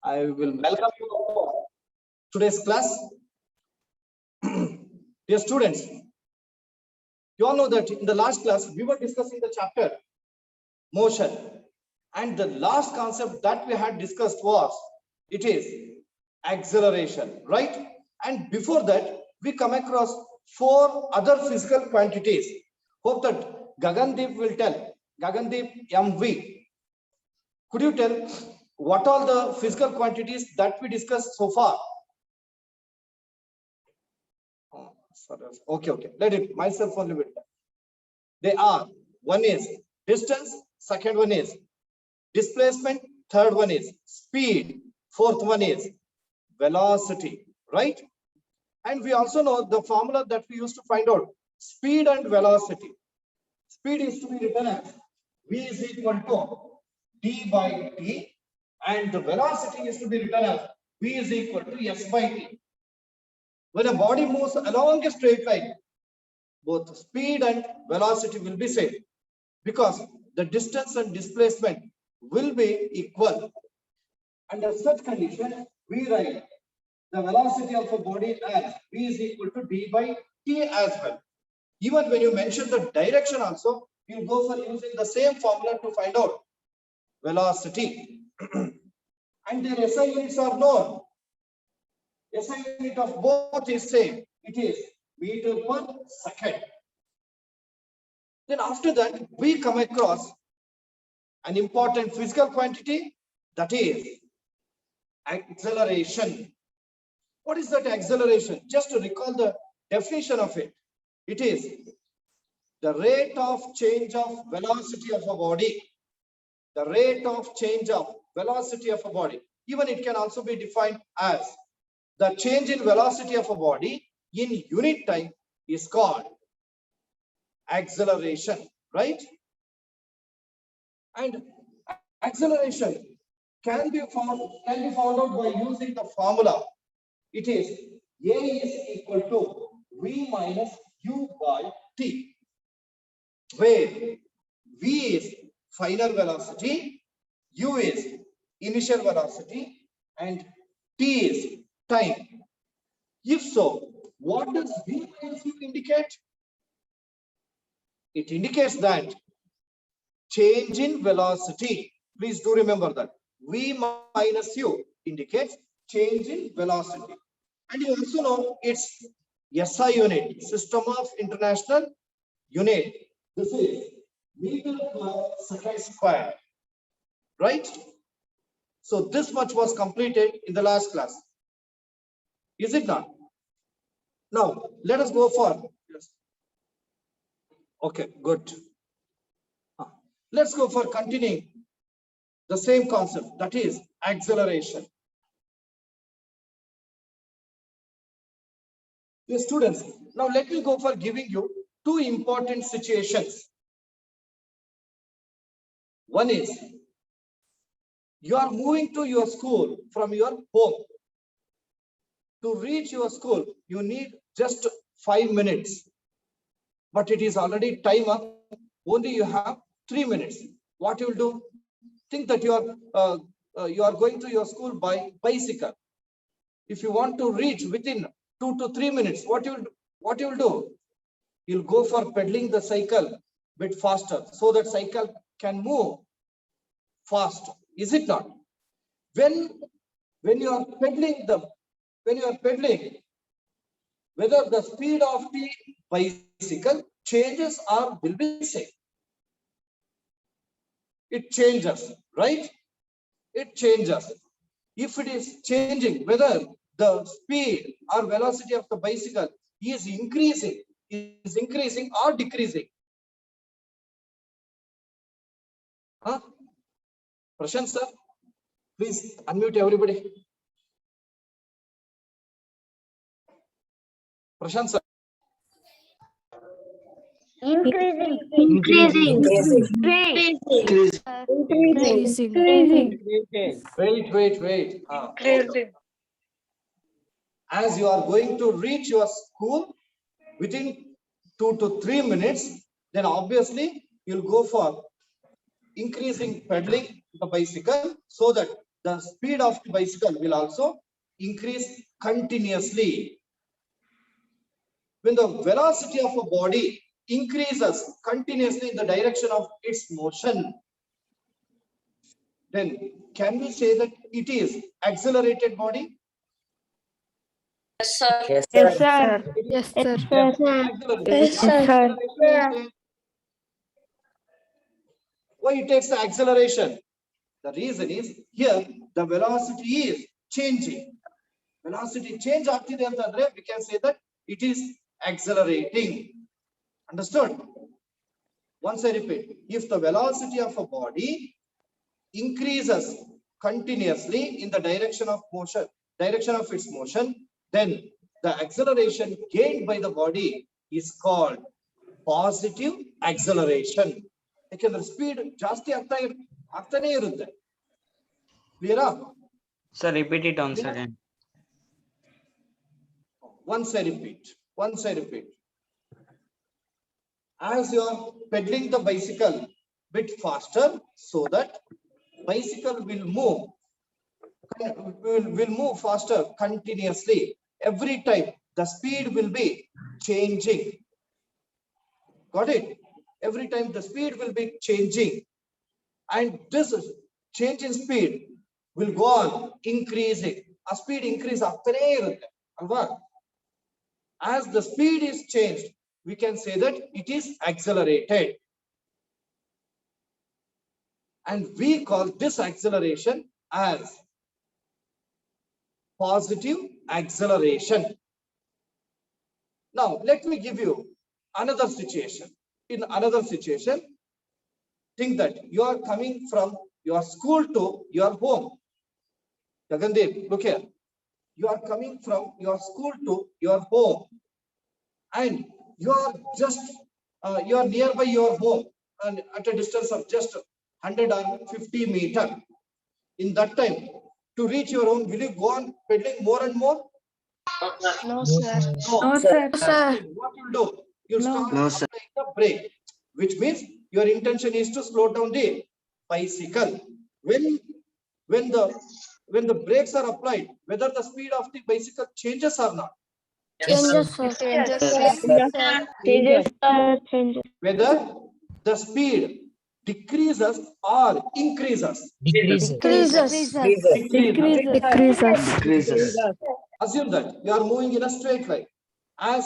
I will welcome you to today's class. Dear students, you all know that in the last class we were discussing the chapter motion, and the last concept that we had discussed was it is acceleration, right? And before that we come across 4 other physical quantities. Hope that Gagandeep will tell. Gagandeep MV, could you tell what all the physical quantities that we discussed so far? Okay, let it myself only will tell. They are, one is distance, second one is displacement, third one is speed, fourth one is velocity, right? And we also know the formula that we used to find out speed and velocity. Speed is to be written as v is equal to d by t, and the velocity is to be written as v is equal to s by t. When a body moves along a straight line, both speed and velocity will be same, because the distance and displacement will be equal. Under such condition, we write the velocity of a body as v is equal to d by t as well. Even when you mention the direction also, you go for using the same formula to find out velocity. And their SI units are known. SI unit of both is same. It is meter per second. Then after that, we come across an important physical quantity, that is acceleration. What is that acceleration? Just to recall the definition of it. It is the rate of change of velocity of a body. The rate of change of velocity of a body. Even it can also be defined as the change in velocity of a body in unit time is called acceleration, right? And acceleration can be found out by using the formula. It is A is equal to V minus U by T, where V is final velocity, U is initial velocity, and T is time. If so, what does V minus U indicate? It indicates that change in velocity. Please do remember that V minus U indicates change in velocity. And you also know it's SI unit, System of International Unit. This is meter per second square, right? So this much was completed in the last class. Is it not? Now let us go for, okay, good. Let's go for continuing the same concept, that is acceleration. Dear students, now let me go for giving you 2 important situations. One is you are moving to your school from your home. To reach your school, you need just 5 minutes, but it is already time up. Only you have 3 minutes. What you will do? Think that you are going to your school by bicycle. If you want to reach within 2 to 3 minutes, what you will do? You'll go for pedaling the cycle bit faster, so that cycle can move fast. Is it not? When you are pedaling whether the speed of the bicycle changes or will be same. It changes, right? It changes. If it is changing, whether the speed or velocity of the bicycle is increasing or decreasing. Huh? Prashant sir, please unmute everybody. Prashant sir. Increasing. Wait. Okay. As you are going to reach your school within 2 to 3 minutes, then obviously you'll go for increasing pedaling the bicycle, so that the speed of the bicycle will also increase continuously. When the velocity of a body increases continuously in the direction of its motion, then can we say that it is accelerated body? Yes, sir. Yes, Yes, sir. sir. Yes, sir. Accelerated. Yes, sir. Acceleration. Why it takes the acceleration? The reason is here the velocity is changing. Velocity change ಆಗ್ತಿದೆ ಅಂತಂದ್ರೆ we can say that it is accelerating. Understood? Once I repeat, if the velocity of a body increases continuously in the direction of motion, direction of its motion, then the acceleration gained by the body is called positive acceleration. ಯಾಕಂದ್ರೆ speed ಜಾಸ್ತಿ ಆಗ್ತಾನೆ ಇರುತ್ತೆ. ಕ್ಲಿಯರಾ? Sir, repeat it once again. Once I repeat. As you are pedaling the bicycle bit faster, so that bicycle will move faster continuously. Every time the speed will be changing. Got it? Every time the speed will be changing, and this change in speed will go on increasing. A speed increase ಆಗ್ತಾನೆ ಇರುತ್ತೆ ಅಲ್ವಾ? As the speed is changed, we can say that it is accelerated, and we call this acceleration as positive acceleration. Now let me give you another situation. In another situation, think that you are coming from your school to your home. Gagandev, look here. You are coming from your school to your home, and you are just you are nearby your home and at a distance of just 150 meters. In that time, to reach your home, will you go on pedaling more and more? No, sir. No, sir. What you do? You start No, sir. applying the brake, which means your intention is to slow down the bicycle. When the brakes are applied, whether the speed of the bicycle changes or not, Changes, sir. Changes, sir. Changes. whether the speed decreases or increases. Decreases. Decreases. Assume that you are moving in a straight line. As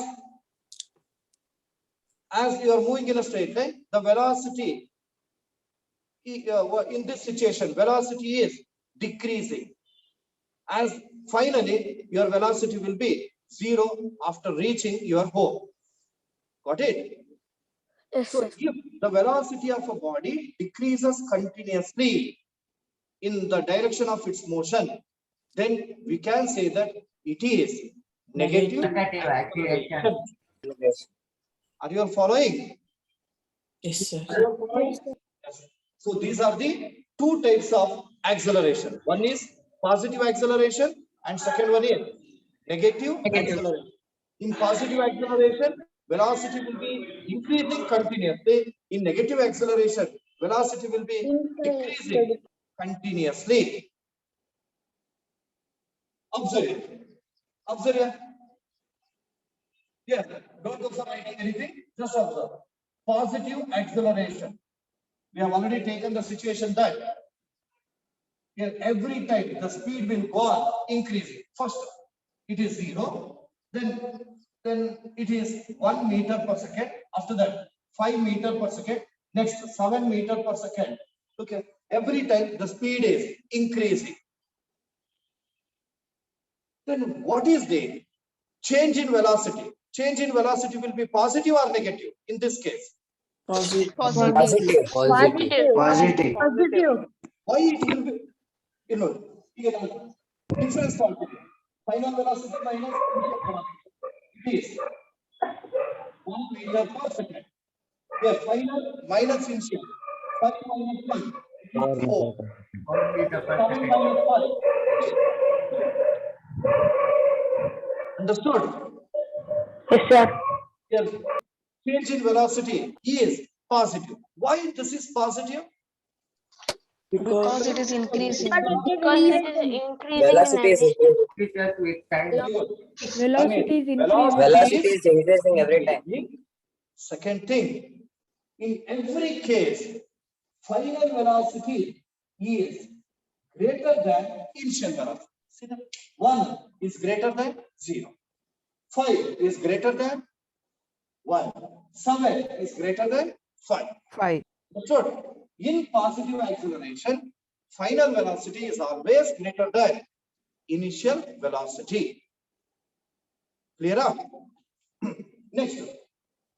you are moving in a straight line, the velocity in this situation, velocity is decreasing. As finally, your velocity will be 0 after reaching your home. Got it? Yes, So sir. if the velocity of a body decreases continuously in the direction of its motion, then we can say that it is negative acceleration. Are you all following? Yes, sir. Are you all following? Yes. So these are the two types of acceleration. One is positive acceleration and second one is negative acceleration. In positive acceleration, velocity will be increasing continuously. In negative acceleration, velocity will be decreasing continuously. Observe. Yes, don't go for writing anything, just observe. Positive acceleration. We have already taken the situation that here every time the speed will go on increasing. First it is 0, then it is 1 meter per second. After that 5 meter per second. Next 7 meter per second. Okay, every time the speed is increasing. Then what is the change in velocity? Change in velocity will be positive or negative in this case? Positive. Positive. Why it will be, difference quantity. Final velocity minus initial velocity. It is 1 meter per second. Yes, final minus initial. 5 minus 1. It is 4. 7 minus 1. Understood? Yes, sir. Yes. Change in velocity is positive. Why this is positive? Because it is increasing. Because it is increasing Velocity in is every. increasing. Velocity is increasing. Velocity is increasing every time. Second thing, in every case, final velocity is greater than initial velocity. See that? 1 is greater than 0. 5 is greater than 1. 7 is greater than 5. 5. That's what. In positive acceleration, final velocity is always greater than initial velocity. Clear up? Next,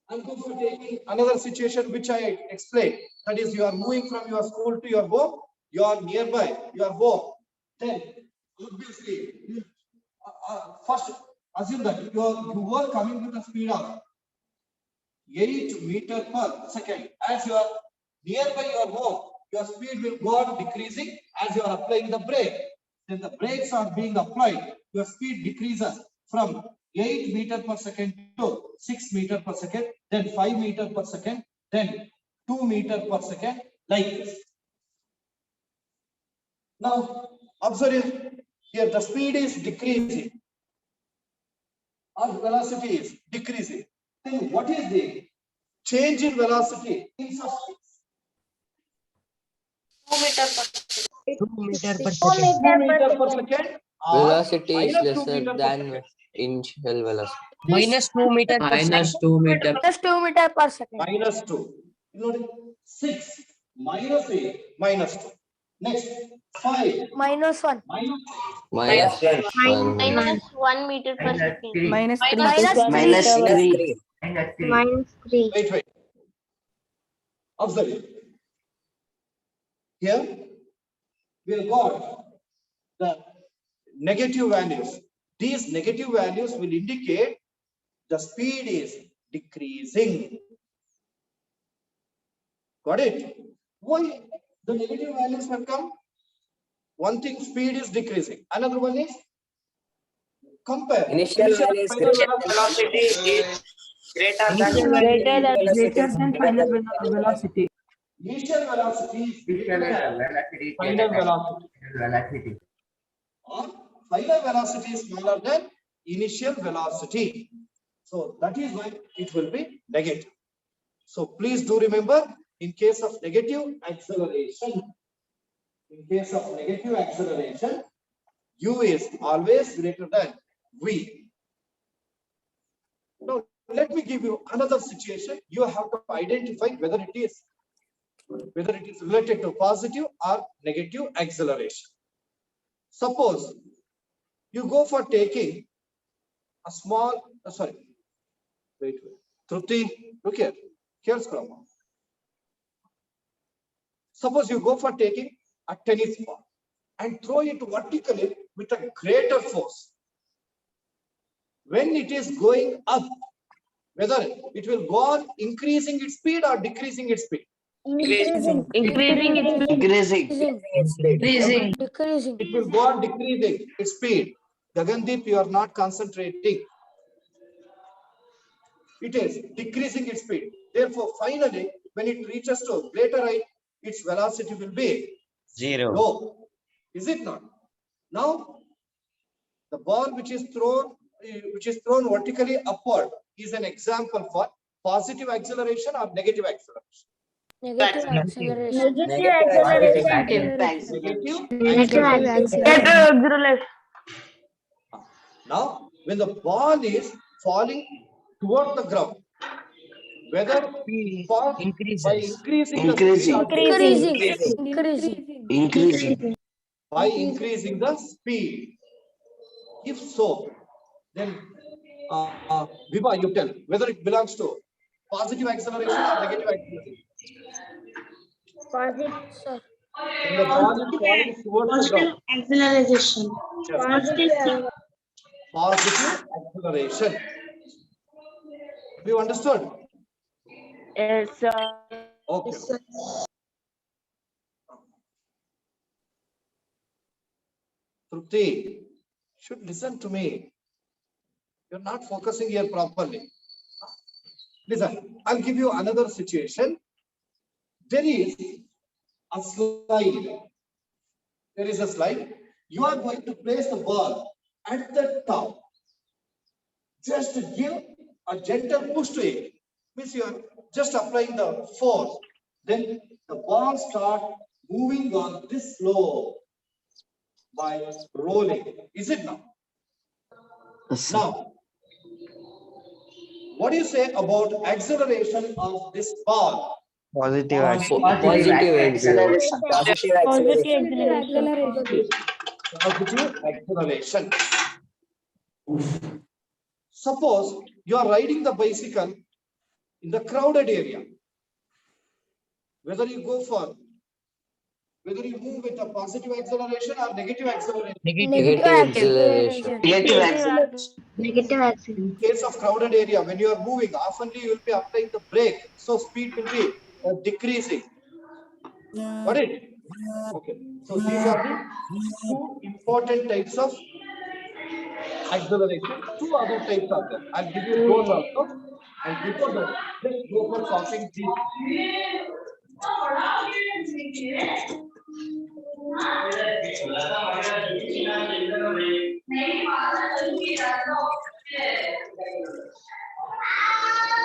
I'm going to take another situation which I explained. That is, you are moving from your school to your home. You are nearby your home. Then, obviously, first assume that you were coming with a speed of 8 meters per second. As you are nearby your home, your speed will go on decreasing as you are applying the brake. Then the brakes are being applied, your speed decreases from 8 meters per second to 6 meters per second, then 5 meters per second, then 2 meters per second, like this. Now, observe here, the speed is decreasing, or velocity is decreasing. Then what is the change in velocity in such case? 2 meter per 2 meters per 2 second. 2 meters meters per per second. second. Or Velocity is minus 2 lesser meters per than second. initial velocity. Minus 2 meters per second. minus 2 meter. Plus 2 meters per second. Minus 2. You know, 6 minus 8 minus 2. Next, 5 Minus 1. minus Minus 1. Minus 1 meter per second. Minus 3. Minus 3. Minus 3. Minus 3. wait. Observe it. Here, we have got the negative values. These negative values will indicate the speed is decreasing. Got it? Why the negative values have come? One thing, speed is decreasing. Another one is compare. Initial value is final greater velocity. Is greater Initial Greater than velocity. Initial velocity is greater than final velocity. Or final velocity is smaller than initial velocity. So that is why it will be negative. So please do remember, in case of negative acceleration, U is always greater than V. Now, let me give you another situation. You have to identify whether it is related to positive or negative acceleration. Suppose you go for taking a small, wait. Trupti, look here. Here's Krama. Suppose you go for taking a tennis ball and throw it vertically with a greater force. When it is going up, whether it will go on increasing its speed or decreasing its speed. Increasing. Increasing. Decreasing. It will go on decreasing its speed. Gagandeep, you are not concentrating. It is decreasing its speed. Therefore, finally, when it reaches to greater height, its velocity will be 0. low. Is it not? Now, the ball which is thrown vertically upward is an example for positive acceleration or negative acceleration. Negative acceleration. Negative acceleration. Now, when the ball is falling toward the ground, whether it falls by increasing the speed or by increasing the speed. If so, then Vibha, you tell whether it belongs to positive acceleration or negative acceleration. Positive, sir. When the ball is falling towards the ground. Acceleration. Yes. Positive acceleration. Have you understood? Yes, sir. Okay. Trupti, should listen to me. You're not focusing here properly. Listen, I'll give you another situation. There is a slide. There is a slide. You are going to place the ball at the top. Just give a gentle push to it. Means you are just applying the force. Then the ball start moving on this slope by rolling. Is it now? Now, what do you say about acceleration of this ball? Positive action. Positive acceleration. Positive acceleration. Positive acceleration. Suppose you are riding the bicycle in the crowded area. Whether you move with a positive acceleration or negative acceleration. Negative acceleration. Negative action. Negative action. In case of crowded area, when you are moving, oftenly you will be applying the brake, so speed will be decreasing. Got it? Okay. So these are the two important types of acceleration. Two other types are there. I'll give you those also. And before that, let's go for solving these.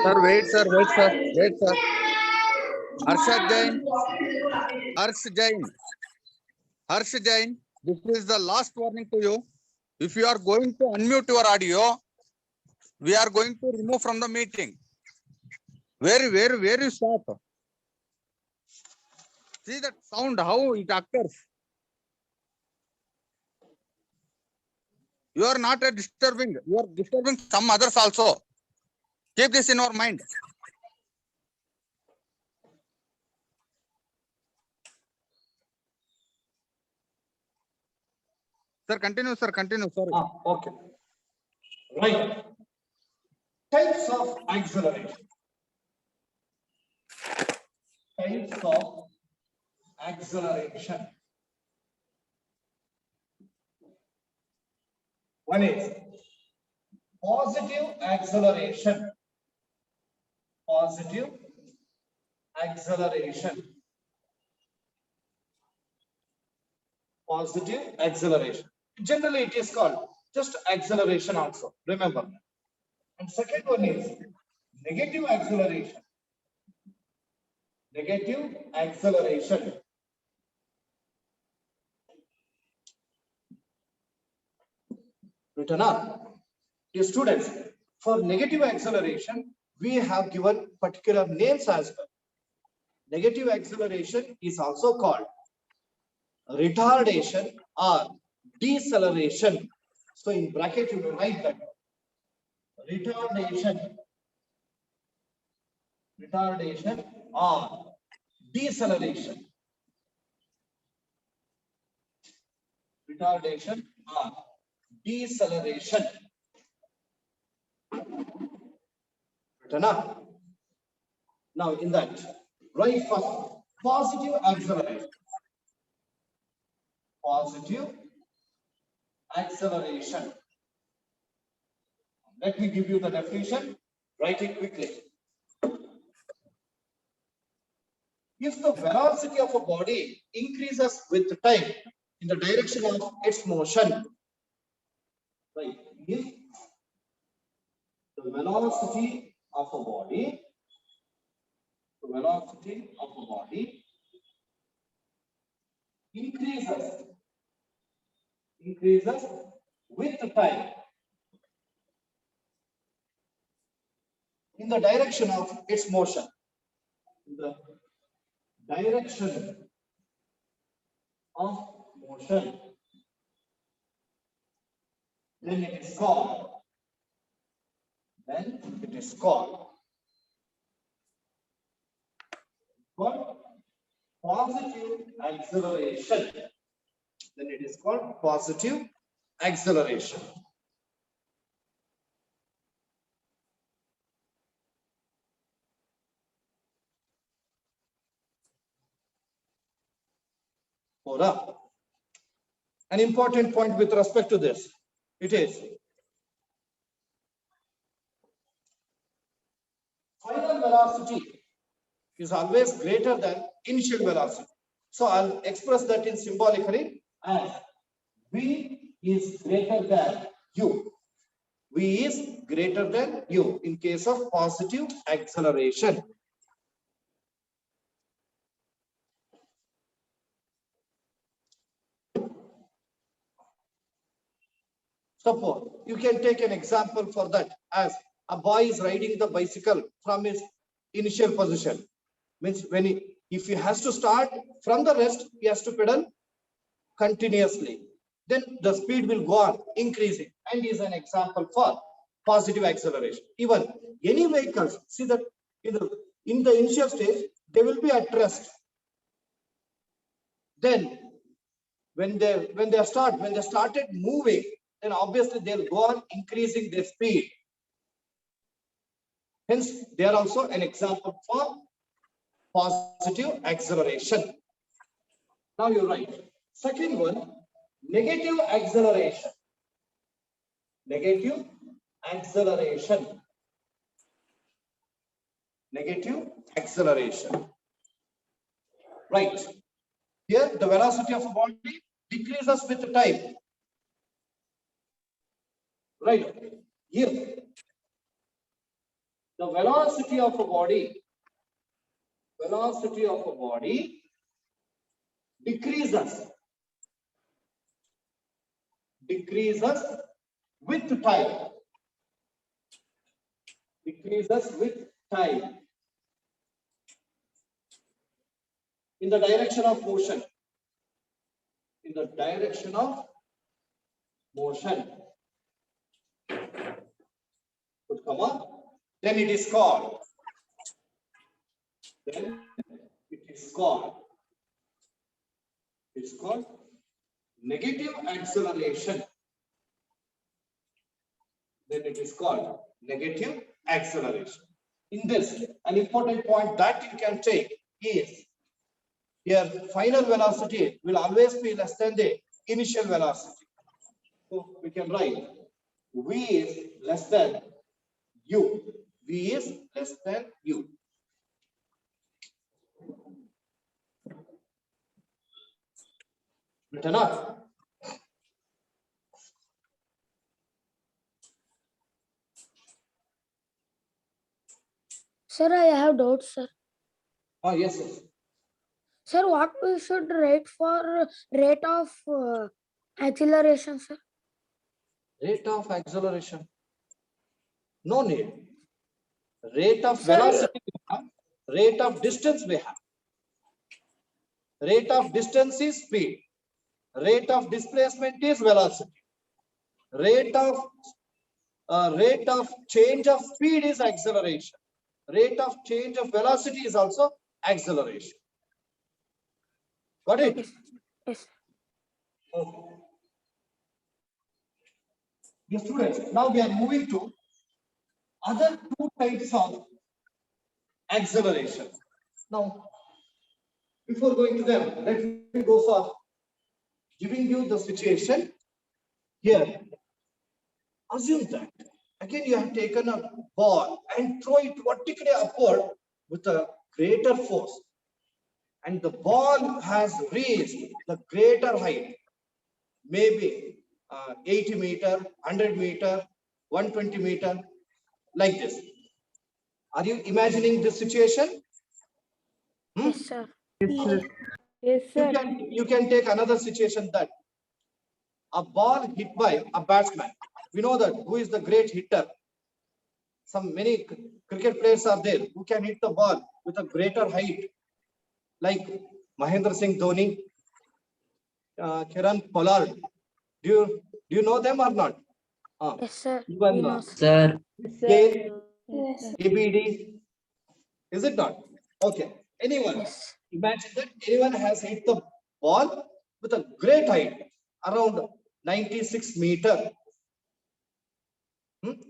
Sir, wait, sir. Harshad Jain. Harsh Jain, this is the last warning to you. If you are going to unmute your audio, we are going to remove from the meeting. Where you start? See that sound, how it occurs. You are not disturbing. You are disturbing some others also. Keep this in your mind. Sir, continue, sir. Sorry. Okay. Right. Types of acceleration. Types of acceleration. One is positive acceleration. Positive acceleration. Positive acceleration. Generally, it is called just acceleration also. Remember. And second one is negative acceleration. Negative acceleration. Written up. Dear students, for negative acceleration, we have given particular names as well. Negative acceleration is also called retardation or deceleration. So in bracket, you will write that retardation or deceleration. Retardation or deceleration. Written up. Now in that, write first positive acceleration. Positive acceleration. Let me give you the definition. Write it quickly. If the velocity of a body increases with time in the direction of its motion, right? If the velocity of a body, increases with time in the direction of its motion. In the direction of motion, then it is called positive acceleration. Then it is called positive acceleration. An important point with respect to this, it is final velocity is always greater than initial velocity. So I'll express that in symbolically as V is greater than U. V is greater than U in case of positive acceleration. Suppose you can take an example for that as a boy is riding the bicycle from his initial position. Means when if he has to start from the rest, he has to pedal continuously. Then the speed will go on increasing and is an example for positive acceleration. Even any vehicles, see that in the initial stage, they will be at rest. Then when they started moving, then obviously they'll go on increasing their speed. Hence, they are also an example for positive acceleration. Now you write. Second one, negative acceleration. Negative acceleration. Negative acceleration. Right. Here, the velocity of a body decreases with time. Right. Here, the velocity of a body decreases with time. Decreases with time. In the direction of motion. In the direction of motion. Put comma. Then it is called. It's called negative acceleration. Then it is called negative acceleration. In this, an important point that you can take is your final velocity will always be less than the initial velocity. So we can write V is less than U. V is less than U. Written up. Sir, I have doubts, sir. Oh, yes, yes. Sir, what we should write for rate of acceleration, sir? Rate of acceleration. No need. Rate of Sir, velocity we have. Rate of distance we have. Rate of distance is speed. Rate of displacement is velocity. Rate of change of speed is acceleration. Rate of change of velocity is also acceleration. Got it? Yes. Okay. Yes, students, now we are moving to other two types of acceleration. Now, before going to them, let me go for giving you the situation here. Assume that again you have taken a ball and throw it vertically upward with a greater force, and the ball has reached the greater height, maybe 80 meter, 100 meter, 120 meter, like this. Are you imagining this situation? Yes, sir. Yes, sir. You can take another situation that a ball hit by a batsman. We know that who is the great hitter. Many cricket players are there who can hit the ball with a greater height, like Mahendra Singh Dhoni, Kiran Pollard. Do you know them or not? Yes, sir. Even We know, sir. Sir, K, Yes. ABD, is it not? Okay. Anyone? Yes. Imagine that anyone has hit the ball with a great height, around 96 meter,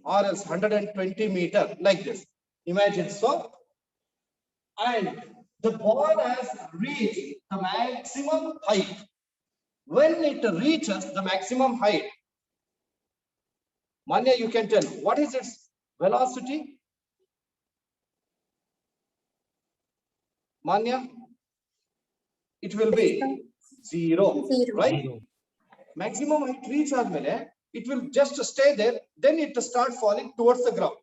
or else 120 meter, like this. Imagine so. And the ball has reached the maximum height. When it reaches the maximum height, Manya, you can tell what is its velocity? Manya? it will be 0, right? Zero. Maximum height reach admele, it will just stay there, then it start falling towards the ground.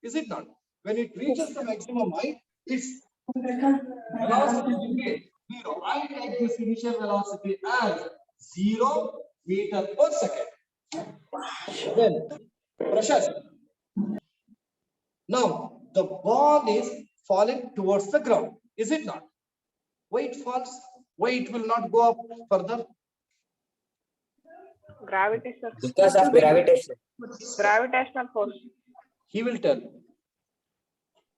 Is it not? When it reaches the maximum height, its velocity will be 0. I take this initial velocity as 0 meter per second. Then, Prashant, now the ball is falling towards the ground. Is it not? Why it falls? Why it will not go up further? Gravity, sir. Because of gravitation. Gravitational force. He will tell.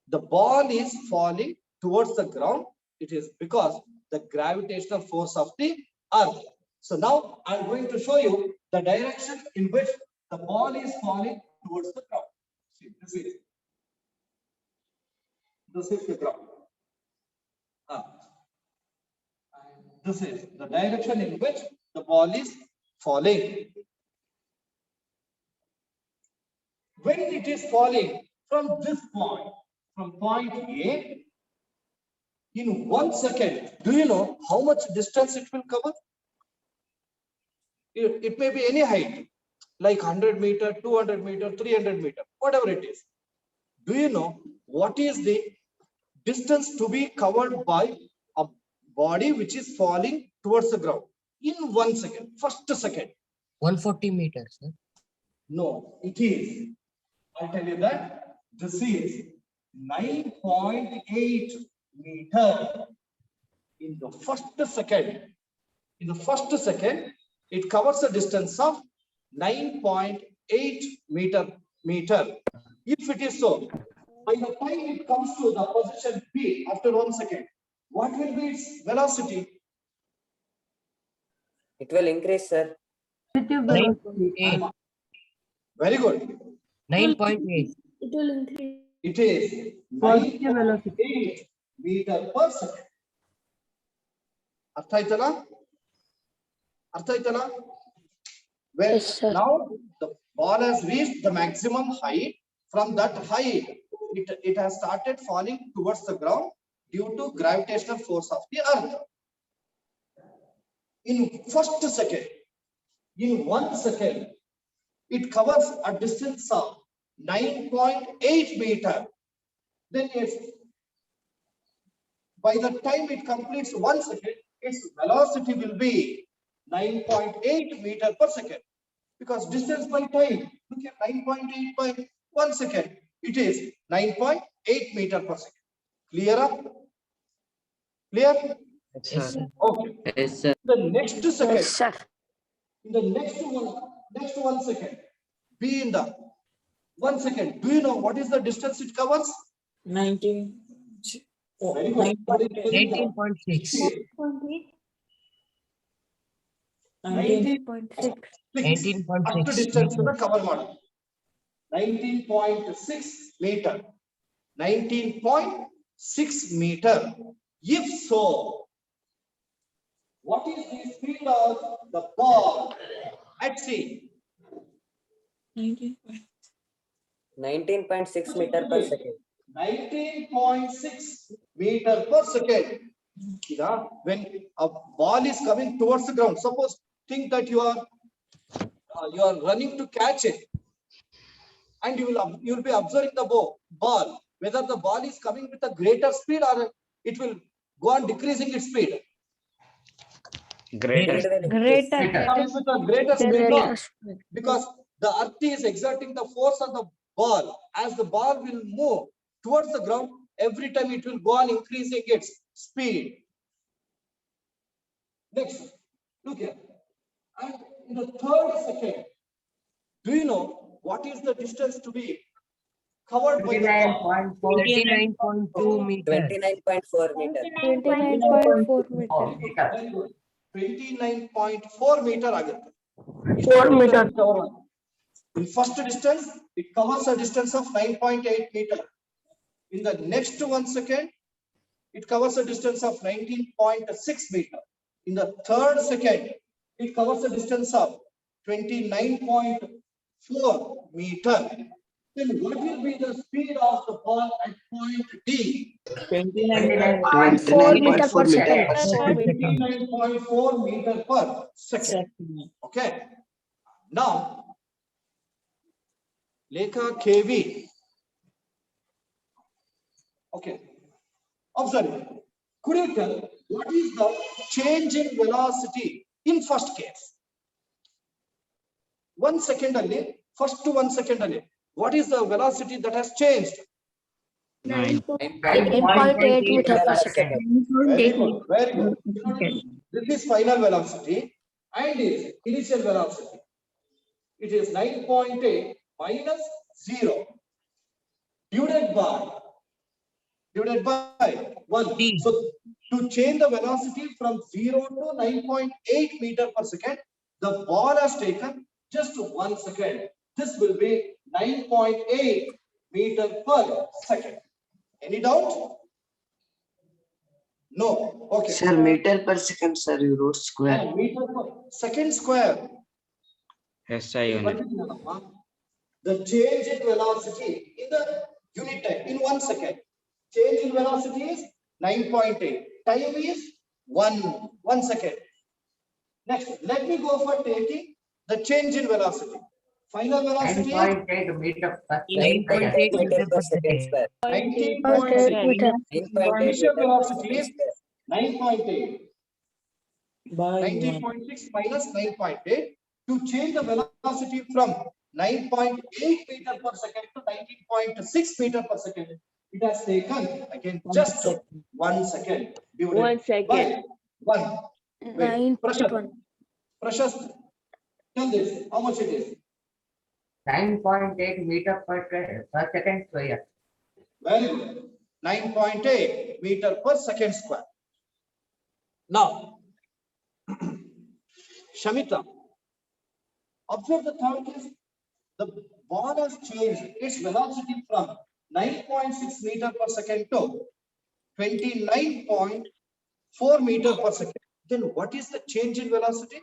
The ball is falling towards the ground. It is because the gravitational force of the earth. So now I'm going to show you the direction in which the ball is falling towards the ground. See, this is the ground. And this is the direction in which the ball is falling. When it is falling from this point, from point A, in 1 second, do you know how much distance it will cover? It may be any height, like 100 meter, 200 meter, 300 meter, whatever it is. Do you know what is the distance to be covered by a body which is falling towards the ground in 1 second, first second? 140 meters. Sir. No, it is. I'll tell you that this is 9.8 meter in the first second. In the first second, it covers a distance of 9.8 meter. If it is so, by the time it comes to the position B after 1 second, what will be its velocity? It will increase, sir. 9.8. Very good. 9.8. It will increase. It is 9.8 meter per second. Artha aitala? Artha aitala? When Yes, sir. now the ball has reached the maximum height, from that height, it has started falling towards the ground due to gravitational force of the earth. In first second, in 1 second, it covers a distance of 9.8 meter. Then yes, by the time it completes 1 second, its velocity will be 9.8 meter per second. Because distance by time, look at 9.8 by 1 second. It is 9.8 meter per second. Clear up? Clear? Yes, sir. Okay. Yes, sir. The next second, Yes, sir. in the next 1 second, be in the 1 second. Do you know what is the distance it covers? 19. Oh, Very good. 18.6. 19.6. 19.6 ಅಷ್ಟು distance meter. cover ಮಾಡೋದು 19.6 meter. 19.6 meter. If so, what is the speed of the ball at sea? 19.6 meter per second. 19.6 meter per second. When a ball is coming towards the ground, suppose think that you are running to catch it, and you will be observing the ball, whether the ball is coming with a greater speed or it will go on decreasing its speed. Greater. Greater. Coming with a greater speed, no, Greater speed. because the earth is exerting the force on the ball. As the ball will move towards the ground, every time it will go on increasing its speed. Next, look here. And in the third second, do you know what is the distance to be covered by the ball? 39.2 meter. 29.4 meter. 29.4 meter. Very good. 29.4 meter ಆಗುತ್ತೆ. 4 meter. In first distance, it covers a distance of 9.8 meter. In the next 1 second, it covers a distance of 19.6 meter. In the third second, it covers a distance of 29.4 meter. then what will be the speed of the ball at point D? 4 meter per second. 29.4 meter per second. Second. Okay. Now, Lekha KV. Okay. Observe. Could you tell what is the change in velocity in first case? 1 second only. First to 1 second only. What is the velocity that has changed? 9.8 meter per second. Very good. Very good. This is final velocity and is initial velocity. It is 9.8 minus 0 divided by 1. D. So to change the velocity from 0 to 9.8 meter per second, the ball has taken just 1 second. This will be 9.8 meter per second. Any doubt? No. Okay. Sir, meter per second, sir, you wrote square. Meter per second square. SI unit. The change in velocity in the unit time in 1 second. Change in velocity is 9.8. Time is 1 second. Next, let me go for taking the change in velocity. Final velocity is 9.8 meter per second square. 19.6. meter. 9.8 Initial meter per velocity second is square. 9.8. By 19.6 minus 9.8. To change the velocity from 9.8 meter per second to 19.6 meter per second, it has taken again just 1 second. 1 second. By 1. Wait, 9.1. Prashast, tell this, how much it is? 9.8 meter per second square. Very good. 9.8 meter per second square. Now, Shamita, observe the third case. The ball has changed its velocity from 9.6 meter per second to 29.4 meter per second. Then what is the change in velocity?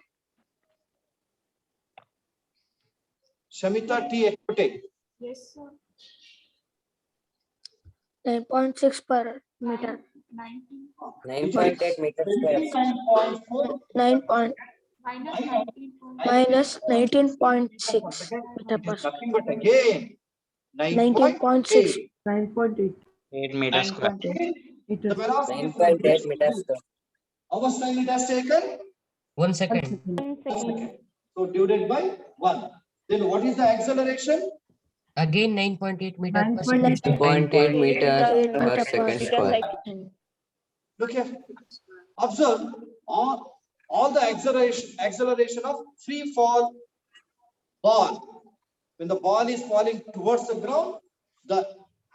Shamita T. Ekote. Yes, sir. 9.6 per meter. 9.8 meter square. 29.4 9 point minus 19.6 meter per second. nothing but again 19.6. 8 meter square. The velocity 9.8 meter square. how much time it has taken? 1 second. 1 second. So divided by 1. Then what is the acceleration? Again 9.8 meter per second. 9.8 meter per meter second per square. second. Look here. Observe all the acceleration of free fall ball. When the ball is falling towards the ground, the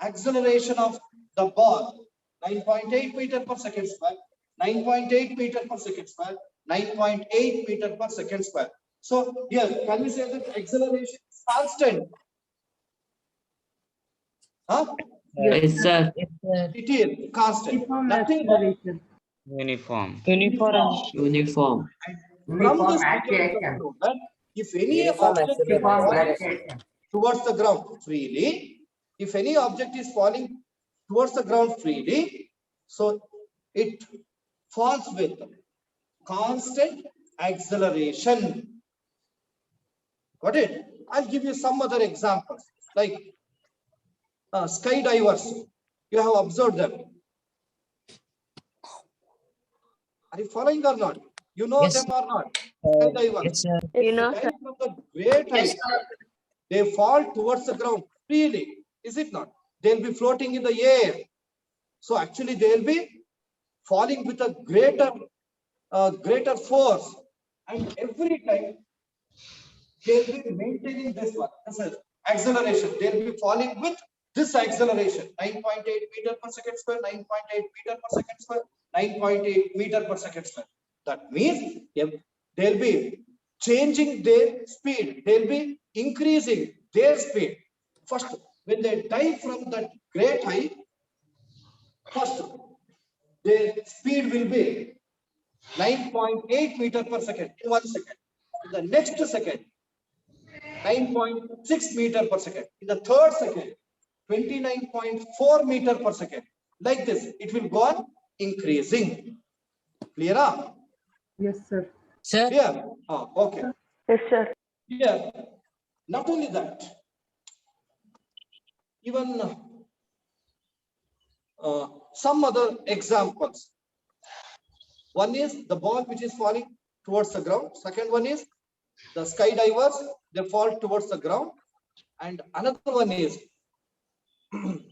acceleration of the ball 9.8 meter per second square, 9.8 meter per second square, 9.8 meter per second square. So here, can we say that acceleration is constant? Huh? Yes, sir. Yes, sir. It is constant. Nothing but Uniform. uniform. from this we can conclude that if any Uniform object is falling acceleration. towards the ground freely, if any object is falling towards the ground freely, so it falls with constant acceleration. Got it? I'll give you some other examples like skydivers. You have observed them. Are you following or not? You know Yes. them or not? Skydivers. Yes, sir. You know, Flying from the great height, they fall towards the ground freely, is it not? They'll be floating in the air. So actually they'll be falling with a greater force, and every time they'll be maintaining this one. This is acceleration. They'll be falling with this acceleration, 9.8 meter per second square, 9.8 meter per second square, 9.8 meter per second square. That means they'll be changing their speed. They'll be increasing their speed. First, when they dive from that great height, first, their speed will be 9.8 meter per second in 1 second. In the next second, 9.6 meter per second. In the third second, 29.4 meter per second. Like this, it will go on increasing. Clear? Yes, sir. Sir, Clear? Okay. Yes, sir. Here, not only that, even some other examples. One is the ball which is falling towards the ground. Second one is the skydivers, they fall towards the ground. And another one is in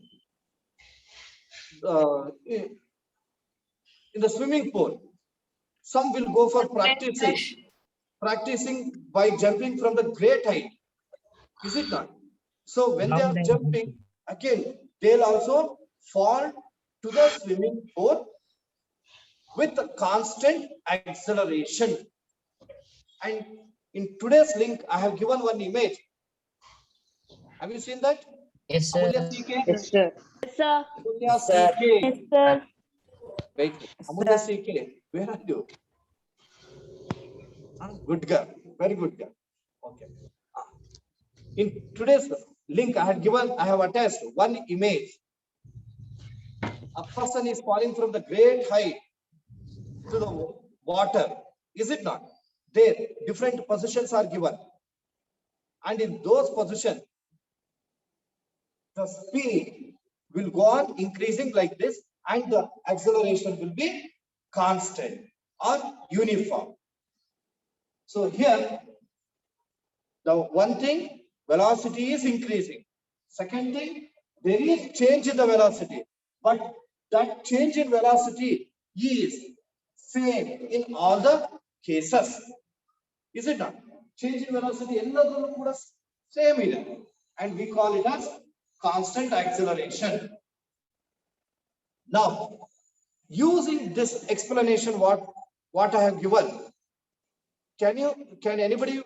the swimming pool. Some will go for practicing by jumping from the great height. Is it not? So when they are jumping, again, they'll also fall to the swimming pool with a constant acceleration. And in today's link, I have given one image. Have you seen that? yes, sir. Amulya CK? Yes, sir. Amulya sir. CK. sir. Wait, Amulya CK, where are you? Good girl, very good girl. Okay. In today's link, I have attached one image. A person is falling from the great height to the water. Is it not? There, different positions are given. And in those positions, the speed will go on increasing like this, and the acceleration will be constant or uniform. So here, the one thing, velocity is increasing. Second thing, there is change in the velocity, but that change in velocity is same in all the cases. Is it not? Change in velocity same either, and we call it as constant acceleration. Now, using this explanation, what I have given, can anybody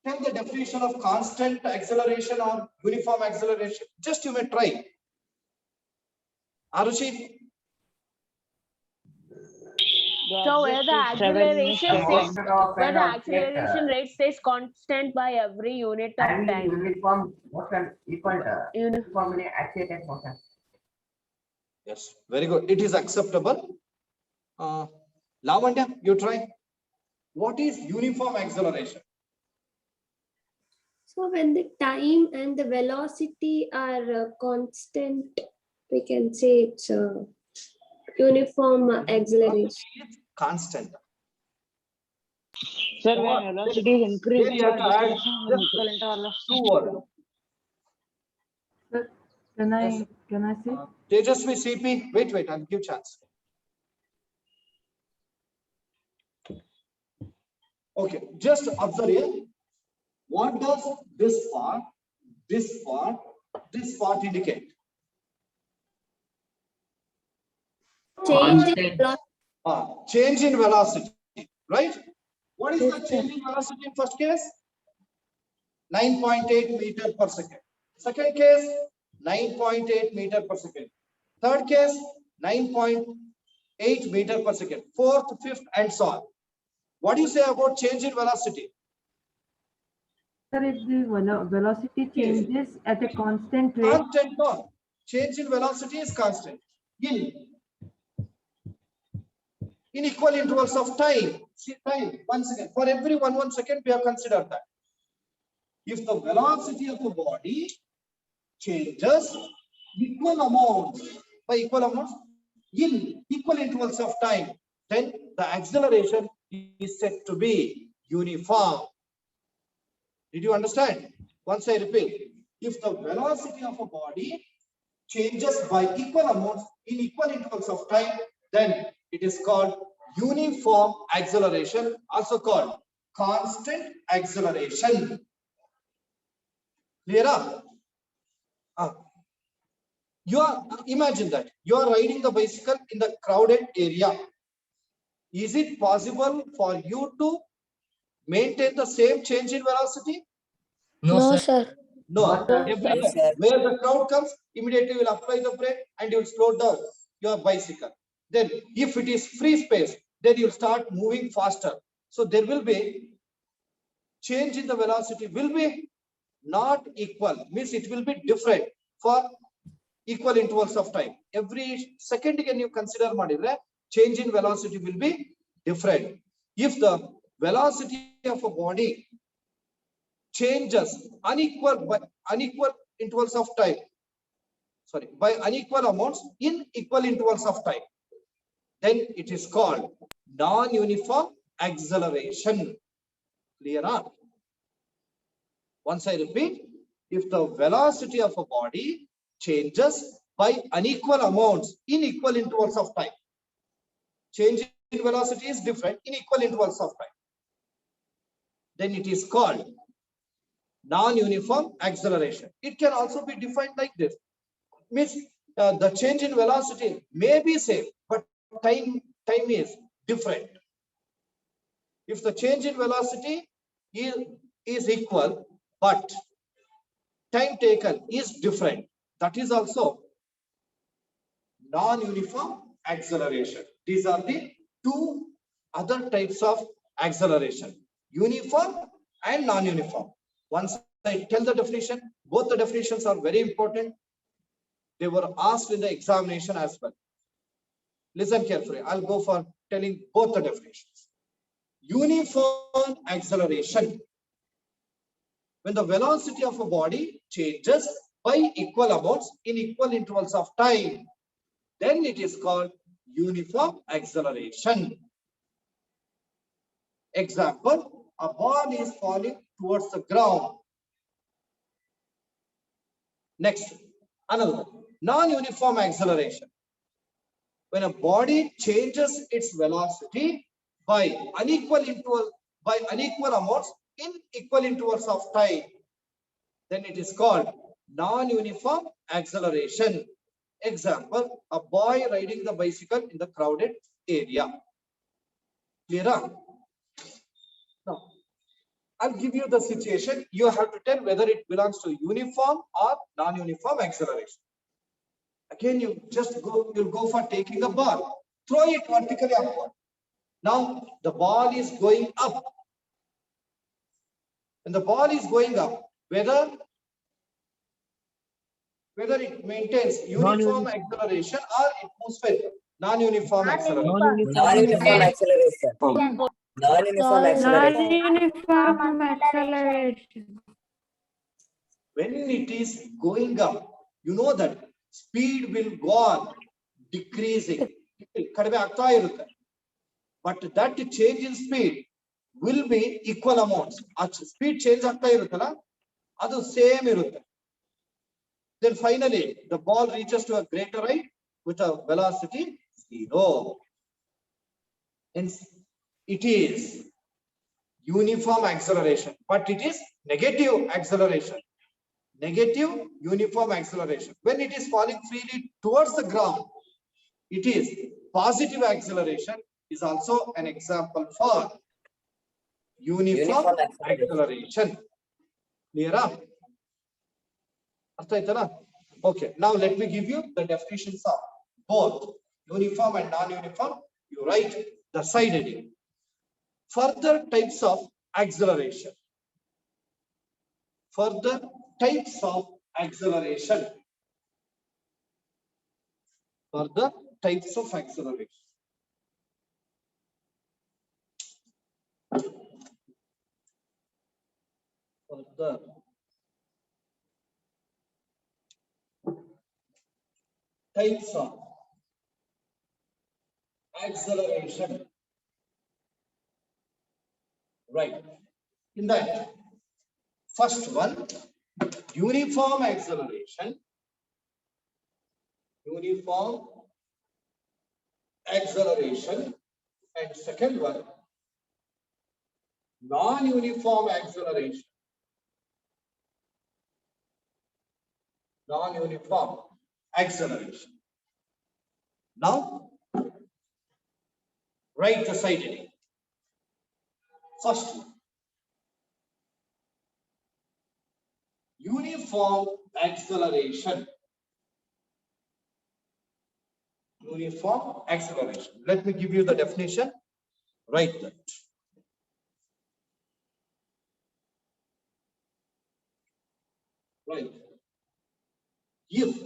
tell the definition of constant acceleration or uniform acceleration? Just you may try. Arushi? So where the acceleration rate stays constant by every unit of And time. uniform motion equal to uniformly accelerated motion. Yes, very good. It is acceptable. Lavanya, you try. What is uniform acceleration? So when the time and the velocity are constant, we can say it's a uniform acceleration. It's constant. Sir, Or when velocity is here increasing, you have to add just equal interval of two words. Can Yes. I say? Tejasvi CP, wait, I'll give chance. Okay, just observe here. What does this part indicate? Change in Constant. velocity. Change in velocity, right? What is the change in velocity in first case? 9.8 meter per second. Second case, 9.8 meter per second. Third case, 9.8 meter per second. Fourth, fifth, and so on. What do you say about change in velocity? Sir, if the velocity changes at a constant rate, Constant, no. Change in velocity is constant. In equal intervals of time. See, time, 1 second. For every 1 second, we have considered that. If the velocity of the body changes equal amounts, by equal amounts, in equal intervals of time, then the acceleration is said to be uniform. Did you understand? Once I repeat, if the velocity of a body changes by equal amounts in equal intervals of time, then it is called uniform acceleration, also called constant acceleration. Clear up? Imagine that you are riding the bicycle in the crowded area. Is it possible for you to maintain the same change in velocity? No, sir. No. No, Everywhere sir. where the crowd comes, immediately you will apply the brake and you will slow down your bicycle. Then if it is free space, then you will start moving faster. So there will be change in the velocity will be not equal, means it will be different for equal intervals of time. Every second can you consider madidre change in velocity will be different. If the velocity of a body changes unequal intervals of time, sorry, by unequal amounts in equal intervals of time, then it is called non-uniform acceleration. Clear? Once I repeat, if the velocity of a body changes by unequal amounts in equal intervals of time, change in velocity is different in equal intervals of time, then it is called non-uniform acceleration. It can also be defined like this. Means the change in velocity may be same, but time is different. If the change in velocity is equal, but time taken is different, that is also non-uniform acceleration. These are the two other types of acceleration, uniform and non-uniform. Once I tell the definition, both the definitions are very important. They were asked in the examination as well. Listen carefully. I'll go for telling both the definitions. Uniform acceleration, when the velocity of a body changes by equal amounts in equal intervals of time, then it is called uniform acceleration. Example, a ball is falling towards the ground. Next, another non-uniform acceleration, when a body changes its velocity by unequal amounts in equal intervals of time, then it is called non-uniform acceleration. Example, a boy riding the bicycle in the crowded area. Clear? Now, I'll give you the situation. You have to tell whether it belongs to uniform or non-uniform acceleration. Again, you'll go for taking a ball, throw it vertically upward. Now the ball is going up. When the ball is going up, whether it maintains uniform acceleration or it moves with non-uniform acceleration. Non-uniform acceleration. Non-uniform acceleration. Non-uniform acceleration. When it is going up, you know that speed will go on decreasing. But that change in speed will be equal amounts. Speed change adu same irutte. Then finally, the ball reaches to a greater height with a velocity 0. Hence, it is uniform acceleration, but it is negative acceleration. Negative uniform acceleration. When it is falling freely towards the ground, it is positive acceleration, is also an example for uniform acceleration. Clear? Okay, now let me give you the definitions of both uniform and non-uniform. You write the side heading. Further types of acceleration. Further types of acceleration. Further types of acceleration. Further types of acceleration. Right. In that, first one, uniform acceleration. Uniform acceleration. And second one, non-uniform acceleration. Non-uniform acceleration. Now, write the side heading. First, uniform acceleration. Uniform acceleration. Let me give you the definition. Write that. Right. If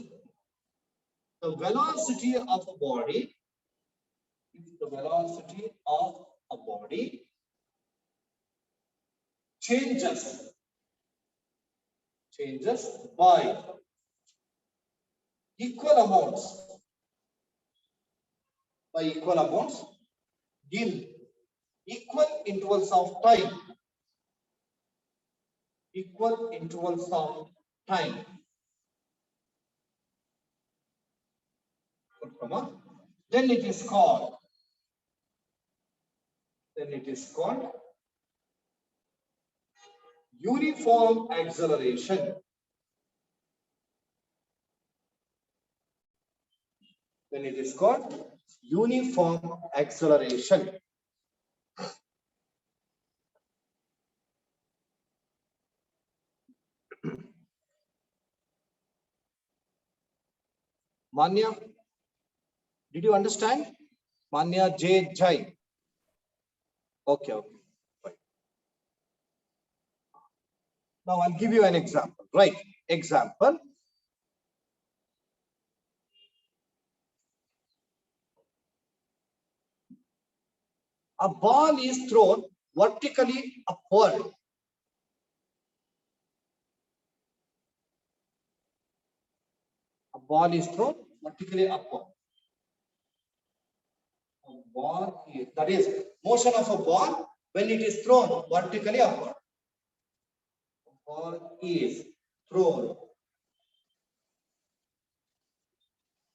the velocity of a body, changes by equal amounts in equal intervals of time. Then it is called uniform acceleration. Manya, did you understand? Manya J. Jai. Okay, okay. Fine. Now I'll give you an example. Right. Example. A ball is thrown vertically upward. That is motion of a ball when it is thrown vertically upward. Ball is thrown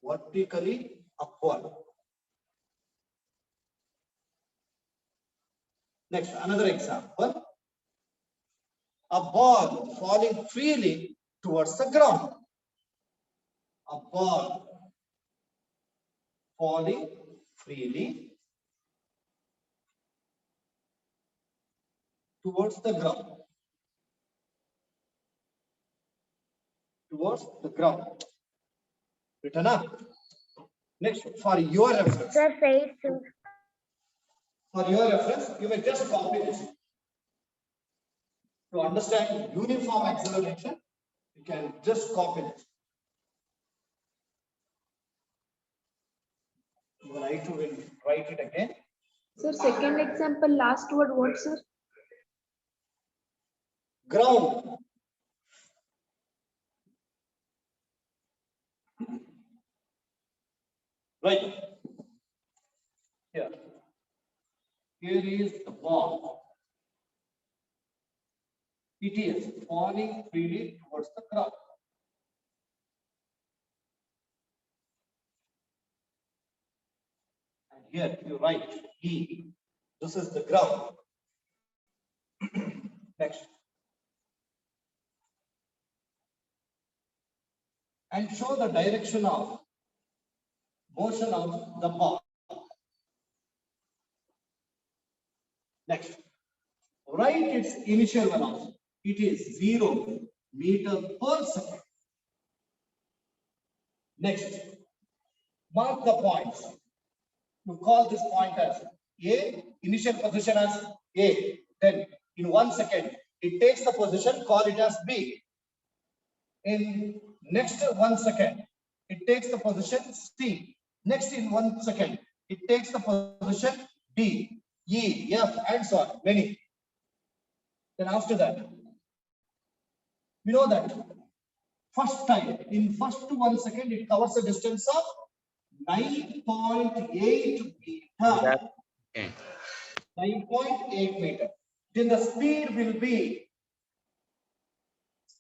vertically upward. Next, another example. A ball falling freely towards the ground. A ball falling freely towards the ground. Written up. Next, for your reference. Sir, say it. For your reference, you may just copy this. To understand uniform acceleration, you can just copy this. You will write it again. Sir, second example, last word, what, sir? Ground. Right. Here is the ball. It is falling freely towards the ground. And here you write E. This is the ground. Next. And show the direction of motion of the ball. Next. Write its initial velocity. It is 0 meters per second. Next, mark the points. You call this point as A, initial position as A. Then in 1 second, it takes the position, call it as B. In next 1 second, it takes the position C. Next in 1 second, it takes the position D, E, F, and so on, many. Then after that, we know that first time, in first 1 second, it covers a distance of 9.8 meter. Okay. 9.8 meter. Then the speed will be